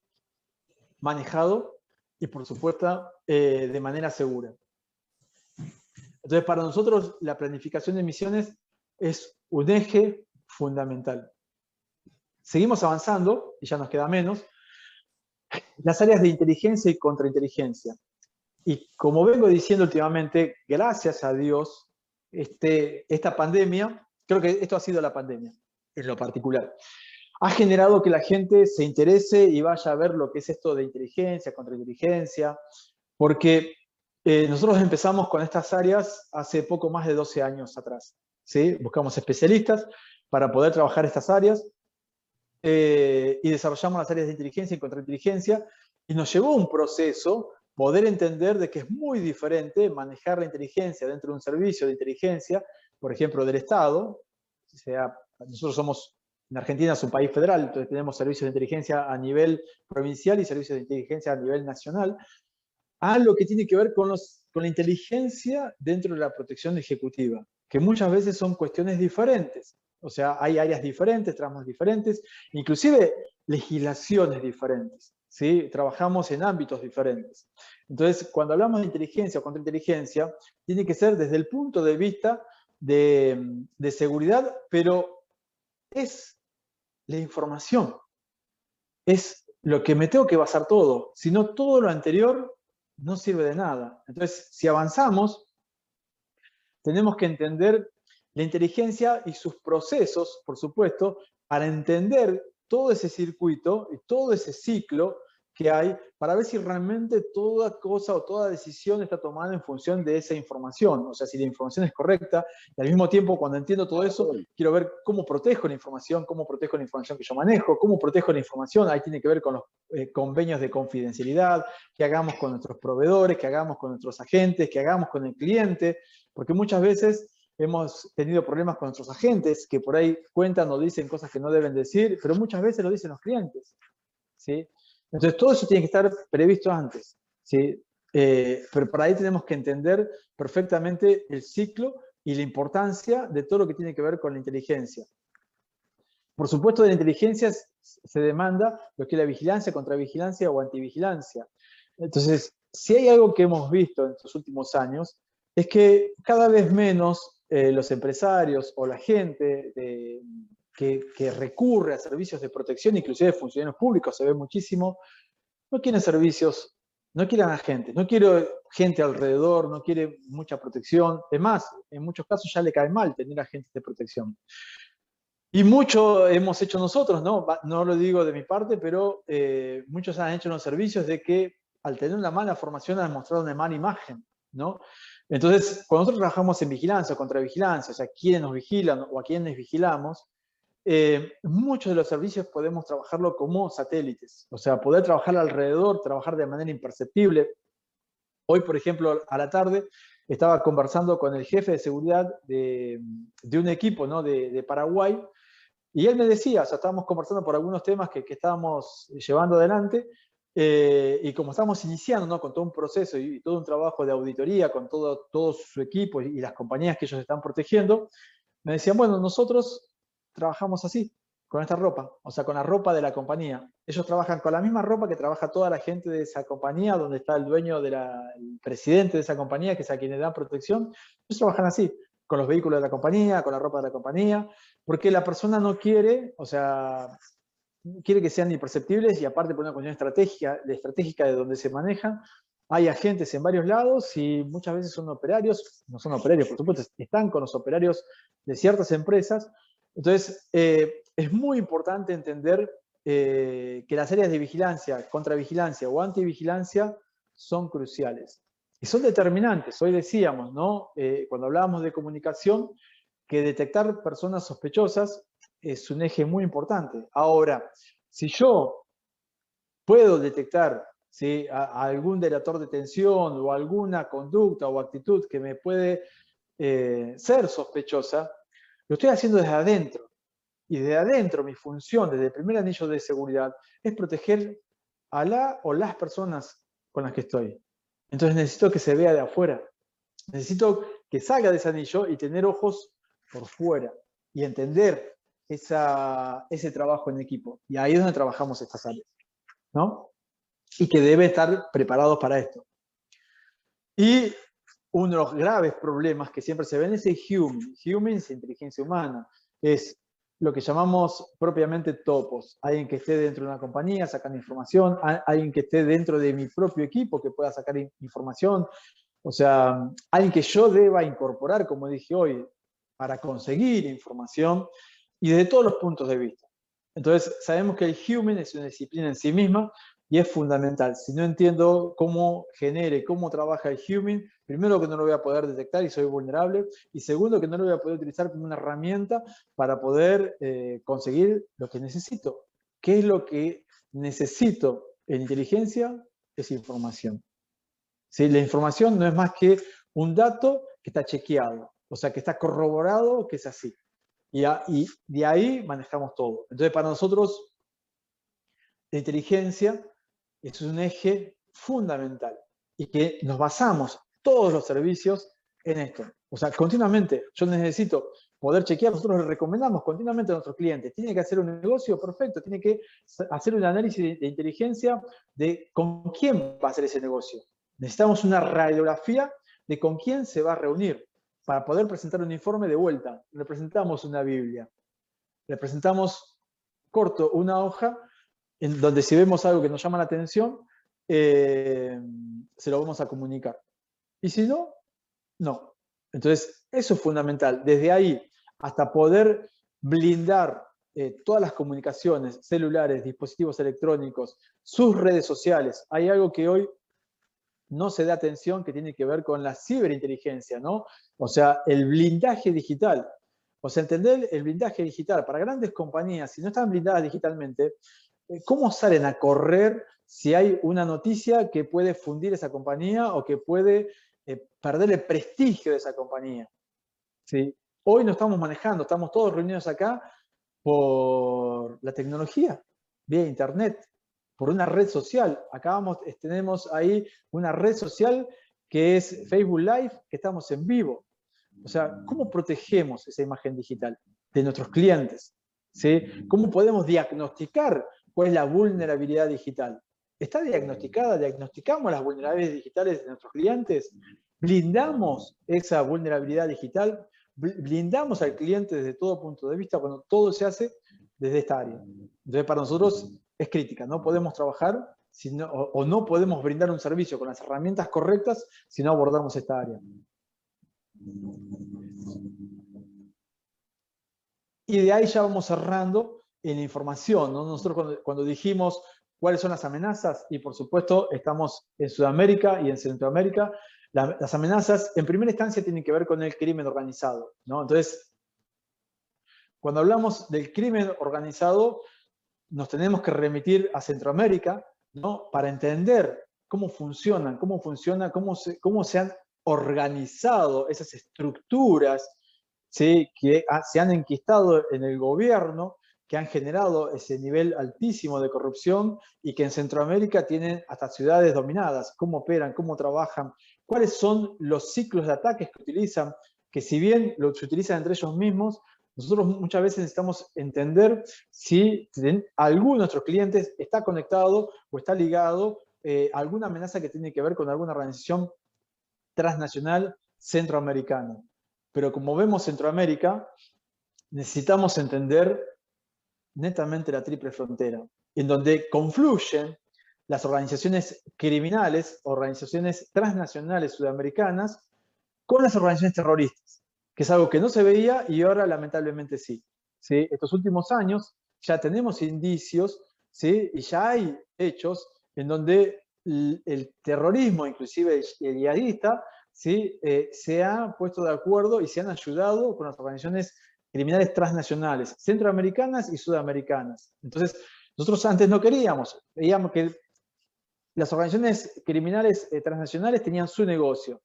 manejado y, por supuesto, de manera segura. Entonces, para nosotros, la planificación de misiones es un eje fundamental. Seguimos avanzando, y ya nos queda menos, las áreas de inteligencia y contrainteligencia. Y como vengo diciendo últimamente, gracias a Dios, esta pandemia, creo que esto ha sido la pandemia, en lo particular, ha generado que la gente se interese y vaya a ver lo que es esto de inteligencia, contrainteligencia, porque nosotros empezamos con estas áreas hace poco más de 12 años atrás, ¿sí? Buscamos especialistas para poder trabajar estas áreas y desarrollamos las áreas de inteligencia y contrainteligencia, y nos llevó un proceso poder entender de que es muy diferente manejar la inteligencia dentro de un servicio de inteligencia, por ejemplo, del Estado. O sea, nosotros somos, en Argentina es un país federal, entonces tenemos servicios de inteligencia a nivel provincial y servicios de inteligencia a nivel nacional, a lo que tiene que ver con la inteligencia dentro de la protección ejecutiva, que muchas veces son cuestiones diferentes. O sea, hay áreas diferentes, tramos diferentes, inclusive legislaciones diferentes, ¿sí? Trabajamos en ámbitos diferentes. Entonces, cuando hablamos de inteligencia o contrainteligencia, tiene que ser desde el punto de vista de seguridad, pero es la información, es lo que me tengo que basar todo, si no todo lo anterior no sirve de nada. Entonces, si avanzamos, tenemos que entender la inteligencia y sus procesos, por supuesto, para entender todo ese circuito y todo ese ciclo que hay, para ver si realmente toda cosa o toda decisión está tomada en función de esa información. O sea, si la información es correcta, y al mismo tiempo, cuando entiendo todo eso, quiero ver cómo protejo la información que yo manejo, cómo protejo la información. Ahí tiene que ver con los convenios de confidencialidad, que hagamos con nuestros proveedores, que hagamos con nuestros agentes, que hagamos con el cliente, porque muchas veces hemos tenido problemas con nuestros agentes, que por ahí cuentan o dicen cosas que no deben decir, pero muchas veces lo dicen los clientes, ¿sí? Entonces, todo eso tiene que estar previsto antes, ¿sí? Pero para ahí tenemos que entender perfectamente el ciclo y la importancia de todo lo que tiene que ver con la inteligencia. Por supuesto, de la inteligencia se demanda lo que es la vigilancia, contravigilancia o antivigilancia. Entonces, si hay algo que hemos visto en estos últimos años, es que cada vez menos los empresarios o la gente que recurre a servicios de protección, inclusive funcionarios públicos, se ve muchísimo, no quieren servicios, no quieren agentes, no quiere gente alrededor, no quiere mucha protección. Es más, en muchos casos ya le cae mal tener agentes de protección. Y mucho hemos hecho nosotros, ¿no? No lo digo de mi parte, pero muchos han hecho los servicios de que al tener una mala formación han mostrado una mala imagen, ¿no? Entonces, cuando nosotros trabajamos en vigilancia o contravigilancia, o sea, quiénes nos vigilan o a quiénes vigilamos, muchos de los servicios podemos trabajarlo como satélites, o sea, poder trabajar alrededor, trabajar de manera imperceptible. Hoy, por ejemplo, a la tarde, estaba conversando con el jefe de seguridad de un equipo, ¿no? de Paraguay, y él me decía, o sea, estábamos conversando por algunos temas que estábamos llevando adelante, y como estamos iniciando, ¿no? Con todo un proceso y todo un trabajo de auditoría, con todo su equipo y las compañías que ellos están protegiendo, me decían, bueno, nosotros trabajamos así, con esta ropa, o sea, con la ropa de la compañía. Ellos trabajan con la misma ropa que trabaja toda la gente de esa compañía, donde está el dueño, el presidente de esa compañía, que es a quien le dan protección. Ellos trabajan así, con los vehículos de la compañía, con la ropa de la compañía, porque la persona no quiere, o sea, quiere que sean imperceptibles y aparte por una cuestión estratégica de donde se manejan. Hay agentes en varios lados y muchas veces son operarios, no son operarios, por supuesto, están con los operarios de ciertas empresas. Entonces, es muy importante entender que las áreas de vigilancia, contravigilancia o antivigilancia son cruciales y son determinantes. Hoy decíamos, ¿no? Cuando hablábamos de comunicación, que detectar personas sospechosas es un eje muy importante. Ahora, si yo puedo detectar, ¿sí? a algún delator de tensión o alguna conducta o actitud que me puede ser sospechosa, lo estoy haciendo desde adentro. Y desde adentro mi función, desde el primer anillo de seguridad, es proteger a la o las personas con las que estoy. Entonces necesito que se vea de afuera. Necesito que salga de ese anillo y tener ojos por fuera y entender ese trabajo en equipo. Y ahí es donde trabajamos estas áreas, ¿no? Y que debe estar preparados para esto. Y uno de los graves problemas que siempre se ven es el human. Human es inteligencia humana. Es lo que llamamos propiamente topos. Alguien que esté dentro de una compañía sacando información, alguien que esté dentro de mi propio equipo que pueda sacar información. O sea, alguien que yo deba incorporar, como dije hoy, para conseguir información y desde todos los puntos de vista. Entonces, sabemos que el human es una disciplina en sí misma y es fundamental. Si no entiendo cómo genere, cómo trabaja el human, primero que no lo voy a poder detectar y soy vulnerable, y segundo que no lo voy a poder utilizar como una herramienta para poder conseguir lo que necesito. ¿Qué es lo que necesito en inteligencia? Es información. ¿Sí? La información no es más que un dato que está chequeado, o sea, que está corroborado que es así. Y de ahí manejamos todo. Entonces, para nosotros, la inteligencia es un eje fundamental y que nos basamos todos los servicios en esto. O sea, continuamente, yo necesito poder chequear, nosotros le recomendamos continuamente a nuestros clientes, tiene que hacer un negocio perfecto, tiene que hacer un análisis de inteligencia de con quién va a hacer ese negocio. Necesitamos una radiografía de con quién se va a reunir para poder presentar un informe de vuelta. Le presentamos una Biblia, le presentamos corto una hoja en donde si vemos algo que nos llama la atención, se lo vamos a comunicar. Y si no, no. Entonces, eso es fundamental. Desde ahí hasta poder blindar todas las comunicaciones, celulares, dispositivos electrónicos, sus redes sociales. Hay algo que hoy no se da atención que tiene que ver con la ciberinteligencia, ¿no? O sea, el blindaje digital. O sea, entender el blindaje digital para grandes compañías, si no están blindadas digitalmente, ¿cómo salen a correr si hay una noticia que puede fundir esa compañía o que puede perder el prestigio de esa compañía? ¿Sí? Hoy no estamos manejando, estamos todos reunidos acá por la tecnología, vía internet, por una red social. Acá tenemos ahí una red social que es Facebook Live, que estamos en vivo. O sea, ¿cómo protegemos esa imagen digital de nuestros clientes? ¿Sí? ¿Cómo podemos diagnosticar cuál es la vulnerabilidad digital? ¿Está diagnosticada? ¿Diagnosticamos las vulnerabilidades digitales de nuestros clientes? ¿Blindamos esa vulnerabilidad digital? ¿Blindamos al cliente desde todo punto de vista cuando todo se hace desde esta área? Entonces, para nosotros es crítica. No podemos trabajar o no podemos brindar un servicio con las herramientas correctas si no abordamos esta área. Y de ahí ya vamos cerrando en la información, ¿no? Nosotros cuando dijimos cuáles son las amenazas, y por supuesto estamos en Sudamérica y en Centroamérica, las amenazas en primera instancia tienen que ver con el crimen organizado, ¿no? Entonces, cuando hablamos del crimen organizado, nos tenemos que remitir a Centroamérica, ¿no? Para entender cómo funcionan, cómo se han organizado esas estructuras, ¿sí? Que se han enquistado en el gobierno, que han generado ese nivel altísimo de corrupción y que en Centroamérica tienen hasta ciudades dominadas, cómo operan, cómo trabajan, cuáles son los ciclos de ataques que utilizan, que si bien se utilizan entre ellos mismos, nosotros muchas veces necesitamos entender si alguno de nuestros clientes está conectado o está ligado a alguna amenaza que tiene que ver con alguna organización transnacional centroamericana. Pero como vemos Centroamérica, necesitamos entender netamente la triple frontera, en donde confluyen las organizaciones criminales, organizaciones transnacionales sudamericanas, con las organizaciones terroristas, que es algo que no se veía y ahora lamentablemente sí. ¿Sí? Estos últimos años ya tenemos indicios, ¿sí? Y ya hay hechos en donde el terrorismo, inclusive el yihadista, ¿sí? Se ha puesto de acuerdo y se han ayudado con las organizaciones criminales transnacionales, centroamericanas y sudamericanas. Entonces, nosotros antes no queríamos, veíamos que las organizaciones criminales transnacionales tenían su negocio.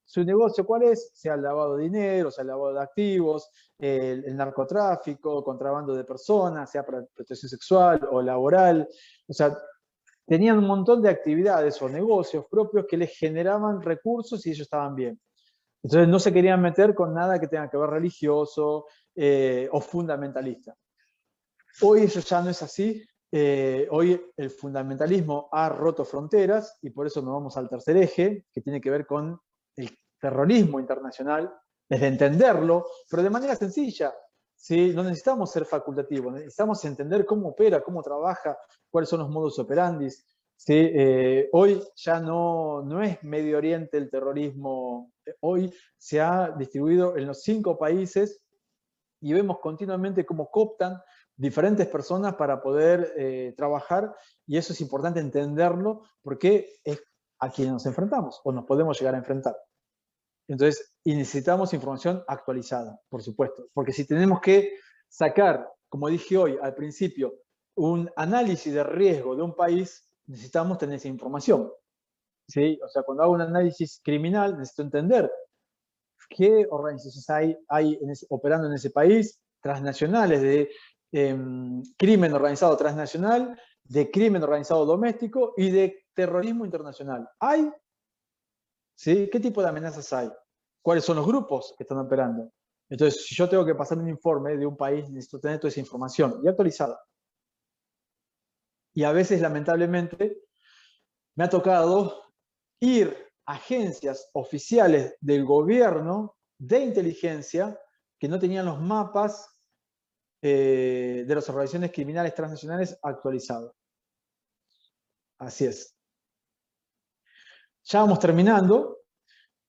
¿Su negocio cuál es? Sea el lavado de dinero, sea el lavado de activos, el narcotráfico, contrabando de personas, sea para protección sexual o laboral. O sea, tenían un montón de actividades o negocios propios que les generaban recursos y ellos estaban bien. Entonces no se querían meter con nada que tenga que ver religioso o fundamentalista. Hoy eso ya no es así. Hoy el fundamentalismo ha roto fronteras y por eso nos vamos al tercer eje, que tiene que ver con el terrorismo internacional, desde entenderlo, pero de manera sencilla. ¿Sí? No necesitamos ser facultativos, necesitamos entender cómo opera, cómo trabaja, cuáles son los modus operandi. ¿Sí? Hoy ya no es Medio Oriente el terrorismo, hoy se ha distribuido en los 5 países y vemos continuamente cómo cooptan diferentes personas para poder trabajar, y eso es importante entenderlo porque es a quien nos enfrentamos o nos podemos llegar a enfrentar. Entonces, y necesitamos información actualizada, por supuesto, porque si tenemos que sacar, como dije hoy al principio, un análisis de riesgo de un país, necesitamos tener esa información. ¿Sí? O sea, cuando hago un análisis criminal, necesito entender qué organizaciones hay operando en ese país, transnacionales, de crimen organizado transnacional, de crimen organizado doméstico y de terrorismo internacional. ¿Hay? ¿Sí? ¿Qué tipo de amenazas hay? ¿Cuáles son los grupos que están operando? Entonces, si yo tengo que pasar un informe de un país, necesito tener toda esa información y actualizada. Y a veces, lamentablemente, me ha tocado ir a agencias oficiales del gobierno de inteligencia que no tenían los mapas de las organizaciones criminales transnacionales actualizados. Así es. Ya vamos terminando.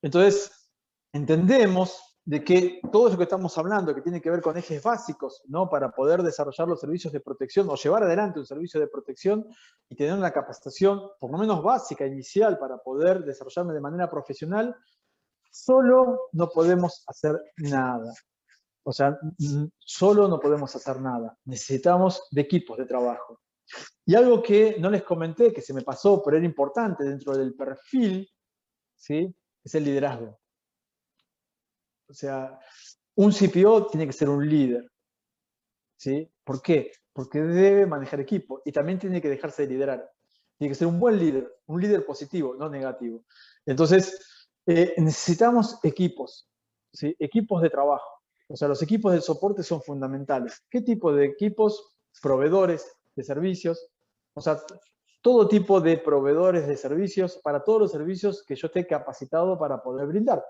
Entonces, entendemos de que todo eso que estamos hablando, que tiene que ver con ejes básicos, ¿no? Para poder desarrollar los servicios de protección o llevar adelante un servicio de protección y tener una capacitación, por lo menos básica, inicial, para poder desarrollarme de manera profesional, solo no podemos hacer nada. O sea, solo no podemos hacer nada. Necesitamos de equipos de trabajo. Y algo que no les comenté, que se me pasó, pero era importante dentro del perfil, ¿sí? Es el liderazgo. O sea, un CPO tiene que ser un líder. ¿Sí? ¿Por qué? Porque debe manejar equipo y también tiene que dejarse de liderar. Tiene que ser un buen líder, un líder positivo, no negativo. Entonces, necesitamos equipos, ¿sí? Equipos de trabajo. O sea, los equipos de soporte son fundamentales. ¿Qué tipo de equipos? Proveedores de servicios. O sea, todo tipo de proveedores de servicios para todos los servicios que yo esté capacitado para poder brindar.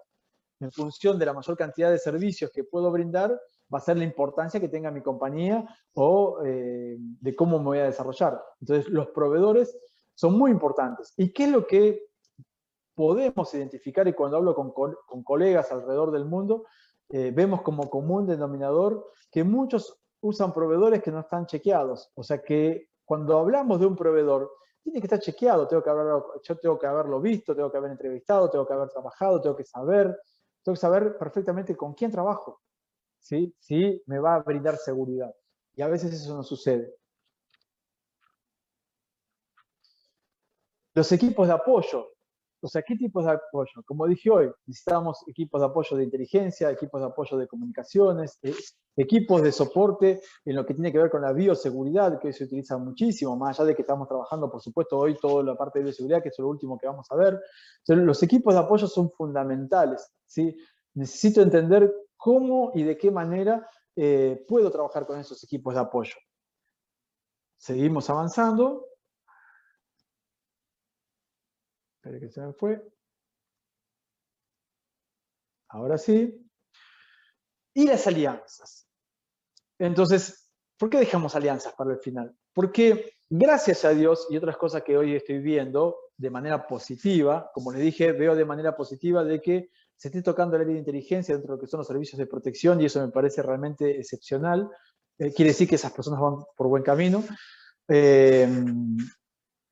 En función de la mayor cantidad de servicios que puedo brindar, va a ser la importancia que tenga mi compañía o de cómo me voy a desarrollar. Entonces, los proveedores son muy importantes. ¿Y qué es lo que podemos identificar? Y cuando hablo con colegas alrededor del mundo, vemos como común denominador que muchos usan proveedores que no están chequeados. O sea que cuando hablamos de un proveedor, tiene que estar chequeado. Yo tengo que haberlo visto, tengo que haber entrevistado, tengo que haber trabajado, tengo que saber perfectamente con quién trabajo. ¿Sí? Sí, me va a brindar seguridad. Y a veces eso no sucede. Los equipos de apoyo. O sea, ¿qué tipos de apoyo? Como dije hoy, necesitamos equipos de apoyo de inteligencia, equipos de apoyo de comunicaciones, equipos de soporte en lo que tiene que ver con la bioseguridad, que hoy se utiliza muchísimo, más allá de que estamos trabajando, por supuesto, hoy toda la parte de bioseguridad, que es lo último que vamos a ver. Entonces, los equipos de apoyo son fundamentales, ¿sí? Necesito entender cómo y de qué manera puedo trabajar con esos equipos de apoyo. Seguimos avanzando. Espera que se me fue. Ahora sí. Y las alianzas. Entonces, ¿por qué dejamos alianzas para el final? Porque gracias a Dios y otras cosas que hoy estoy viendo de manera positiva, como les dije, veo de manera positiva de que se esté tocando el área de inteligencia dentro de lo que son los servicios de protección, y eso me parece realmente excepcional. Quiere decir que esas personas van por buen camino.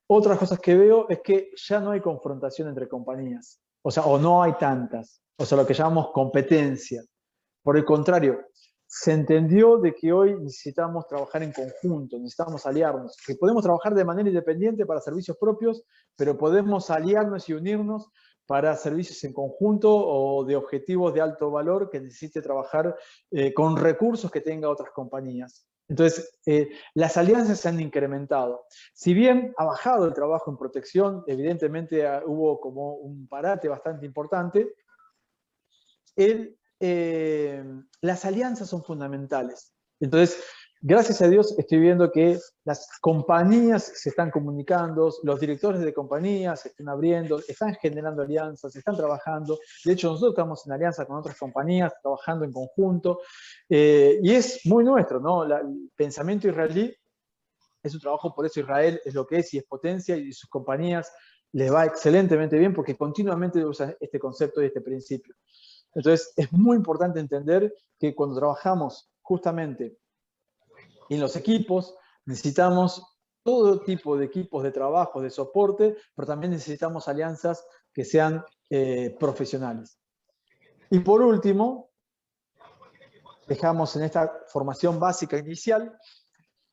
Otras cosas que veo es que ya no hay confrontación entre compañías, o sea, o no hay tantas, o sea, lo que llamamos competencia. Por el contrario, se entendió de que hoy necesitamos trabajar en conjunto, necesitamos aliarnos, que podemos trabajar de manera independiente para servicios propios, pero podemos aliarnos y unirnos para servicios en conjunto o de objetivos de alto valor que necesite trabajar con recursos que tenga otras compañías. Entonces, las alianzas se han incrementado. Si bien ha bajado el trabajo en protección, evidentemente hubo como un parate bastante importante, las alianzas son fundamentales. Entonces, gracias a Dios estoy viendo que las compañías se están comunicando, los directores de compañías se están abriendo, están generando alianzas, están trabajando. De hecho, nosotros estamos en alianza con otras compañías, trabajando en conjunto. Y es muy nuestro, ¿no? El pensamiento israelí es un trabajo, por eso Israel es lo que es y es potencia, y sus compañías les va excelentemente bien porque continuamente usan este concepto y este principio. Entonces, es muy importante entender que cuando trabajamos justamente en los equipos, necesitamos todo tipo de equipos de trabajo, de soporte, pero también necesitamos alianzas que sean profesionales. Y por último, dejamos en esta formación básica inicial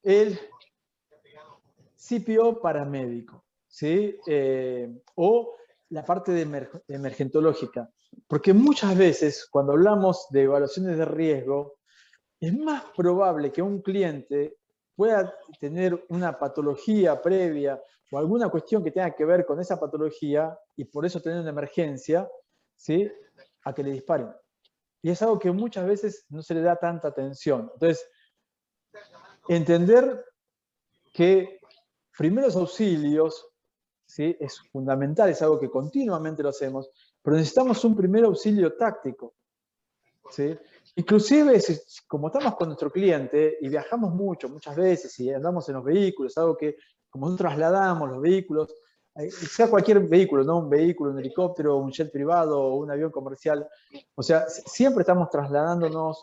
el CPO paramédico, ¿sí? O la parte de emergentológica. Porque muchas veces, cuando hablamos de evaluaciones de riesgo, es más probable que un cliente pueda tener una patología previa o alguna cuestión que tenga que ver con esa patología y por eso tener una emergencia, ¿sí? A que le disparen. Y es algo que muchas veces no se le da tanta atención. Entonces, entender que primeros auxilios, ¿sí? Es fundamental, es algo que continuamente lo hacemos, pero necesitamos un primer auxilio táctico, ¿sí? Inclusive, como estamos con nuestro cliente y viajamos mucho, muchas veces, y andamos en los vehículos, algo que como nosotros trasladamos los vehículos, sea cualquier vehículo, ¿no? Un vehículo, un helicóptero, un jet privado o un avión comercial, o sea, siempre estamos trasladándonos,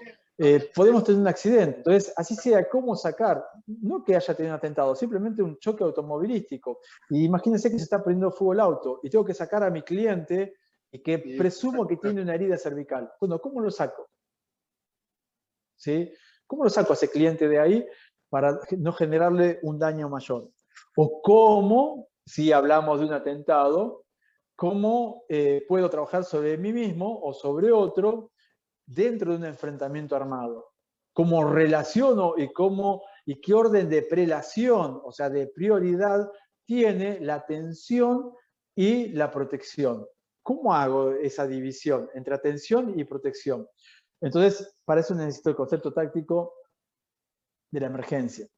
podemos tener un accidente. Entonces, así sea, ¿cómo sacar? No que haya tenido un atentado, simplemente un choque automovilístico. Y imagínense que se está prendiendo fuego el auto y tengo que sacar a mi cliente y que presumo que tiene una herida cervical. Bueno, ¿cómo lo saco? ¿Sí? ¿Cómo lo saco a ese cliente de ahí para no generarle un daño mayor? O cómo, si hablamos de un atentado, cómo puedo trabajar sobre mí mismo o sobre otro dentro de un enfrentamiento armado. ¿Cómo relaciono y qué orden de prelación, o sea, de prioridad, tiene la atención y la protección? ¿Cómo hago esa división entre atención y protección? Entonces, para eso necesito el concepto táctico de la emergencia.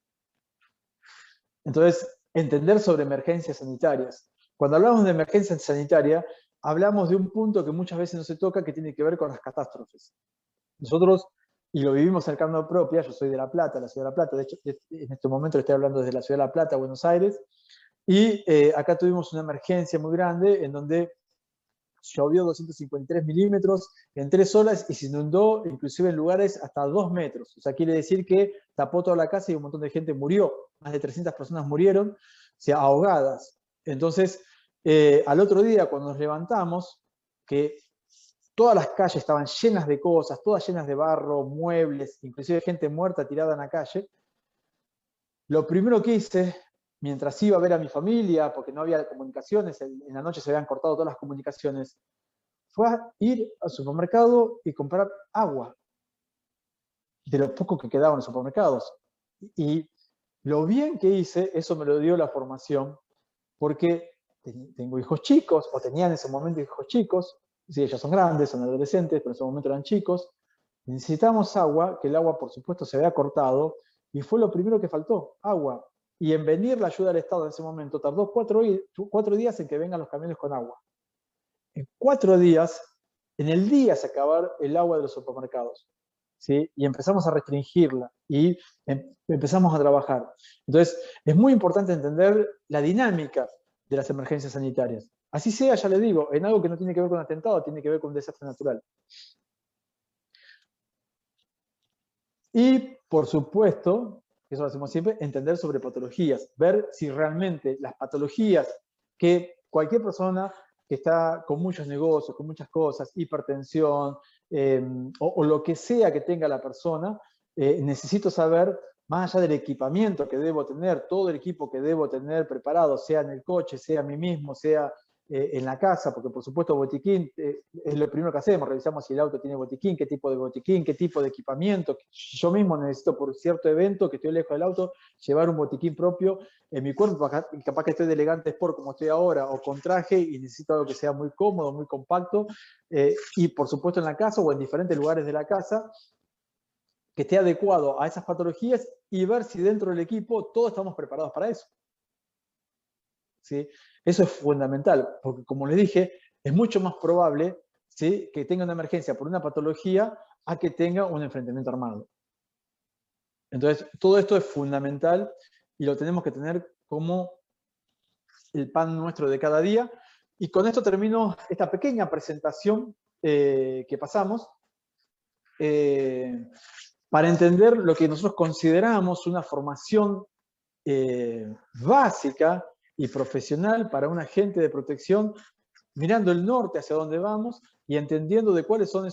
Entonces, entender sobre emergencias sanitarias. Cuando hablamos de emergencia sanitaria, hablamos de un punto que muchas veces no se toca, que tiene que ver con las catástrofes. Nosotros, y lo vivimos en carne propia, yo soy de La Plata, la ciudad de La Plata, de hecho, en este momento estoy hablando desde la ciudad de La Plata, Buenos Aires, y acá tuvimos una emergencia muy grande en donde llovió 253 milímetros en 3 horas y se inundó inclusive en lugares hasta 2 metros. O sea, quiere decir que tapó toda la casa y un montón de gente murió. Más de 300 personas murieron, o sea, ahogadas. Entonces, al otro día, cuando nos levantamos, que todas las calles estaban llenas de cosas, todas llenas de barro, muebles, inclusive gente muerta tirada en la calle, lo primero que hice, mientras iba a ver a mi familia, porque no había comunicaciones, en la noche se habían cortado todas las comunicaciones, fue a ir al supermercado y comprar agua, de lo poco que quedaba en los supermercados. Y lo bien que hice, eso me lo dio la formación, porque tengo hijos chicos, o tenía en ese momento hijos chicos, sí, ellos son grandes, son adolescentes, pero en ese momento eran chicos, necesitamos agua, que el agua por supuesto se había cortado, y fue lo primero que faltó, agua. Y en venir la ayuda del Estado en ese momento tardó 4 días en que vengan los camiones con agua. En 4 días, en el día se acabar el agua de los supermercados, ¿sí? Y empezamos a restringirla y empezamos a trabajar. Entonces, es muy importante entender la dinámica de las emergencias sanitarias. Así sea, ya le digo, en algo que no tiene que ver con atentado, tiene que ver con un desastre natural. Y, por supuesto, eso lo hacemos siempre, entender sobre patologías, ver si realmente las patologías que cualquier persona que está con muchos negocios, con muchas cosas, hipertensión, o lo que sea que tenga la persona, necesito saber, más allá del equipamiento que debo tener, todo el equipo que debo tener preparado, sea en el coche, sea a mí mismo, sea en la casa, porque por supuesto botiquín es lo primero que hacemos, revisamos si el auto tiene botiquín, qué tipo de equipamiento. Yo mismo necesito por cierto evento que estoy lejos del auto, llevar un botiquín propio en mi cuerpo, capaz que estoy de elegante sport como estoy ahora, o con traje y necesito algo que sea muy cómodo, muy compacto, y por supuesto en la casa o en diferentes lugares de la casa, que esté adecuado a esas patologías y ver si dentro del equipo todos estamos preparados para eso. ¿Sí? Eso es fundamental, porque como les dije, es mucho más probable, ¿sí?, que tenga una emergencia por una patología a que tenga un enfrentamiento armado. Entonces, todo esto es fundamental y lo tenemos que tener como el pan nuestro de cada día. Y con esto termino esta pequeña presentación que pasamos para entender lo que nosotros consideramos una formación básica y profesional para un agente de protección, mirando el norte hacia dónde vamos y entendiendo de cuáles son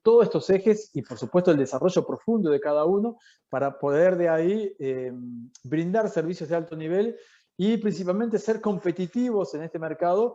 todos estos ejes y por supuesto el desarrollo profundo de cada uno para poder de ahí brindar servicios de alto nivel y principalmente ser competitivos en este mercado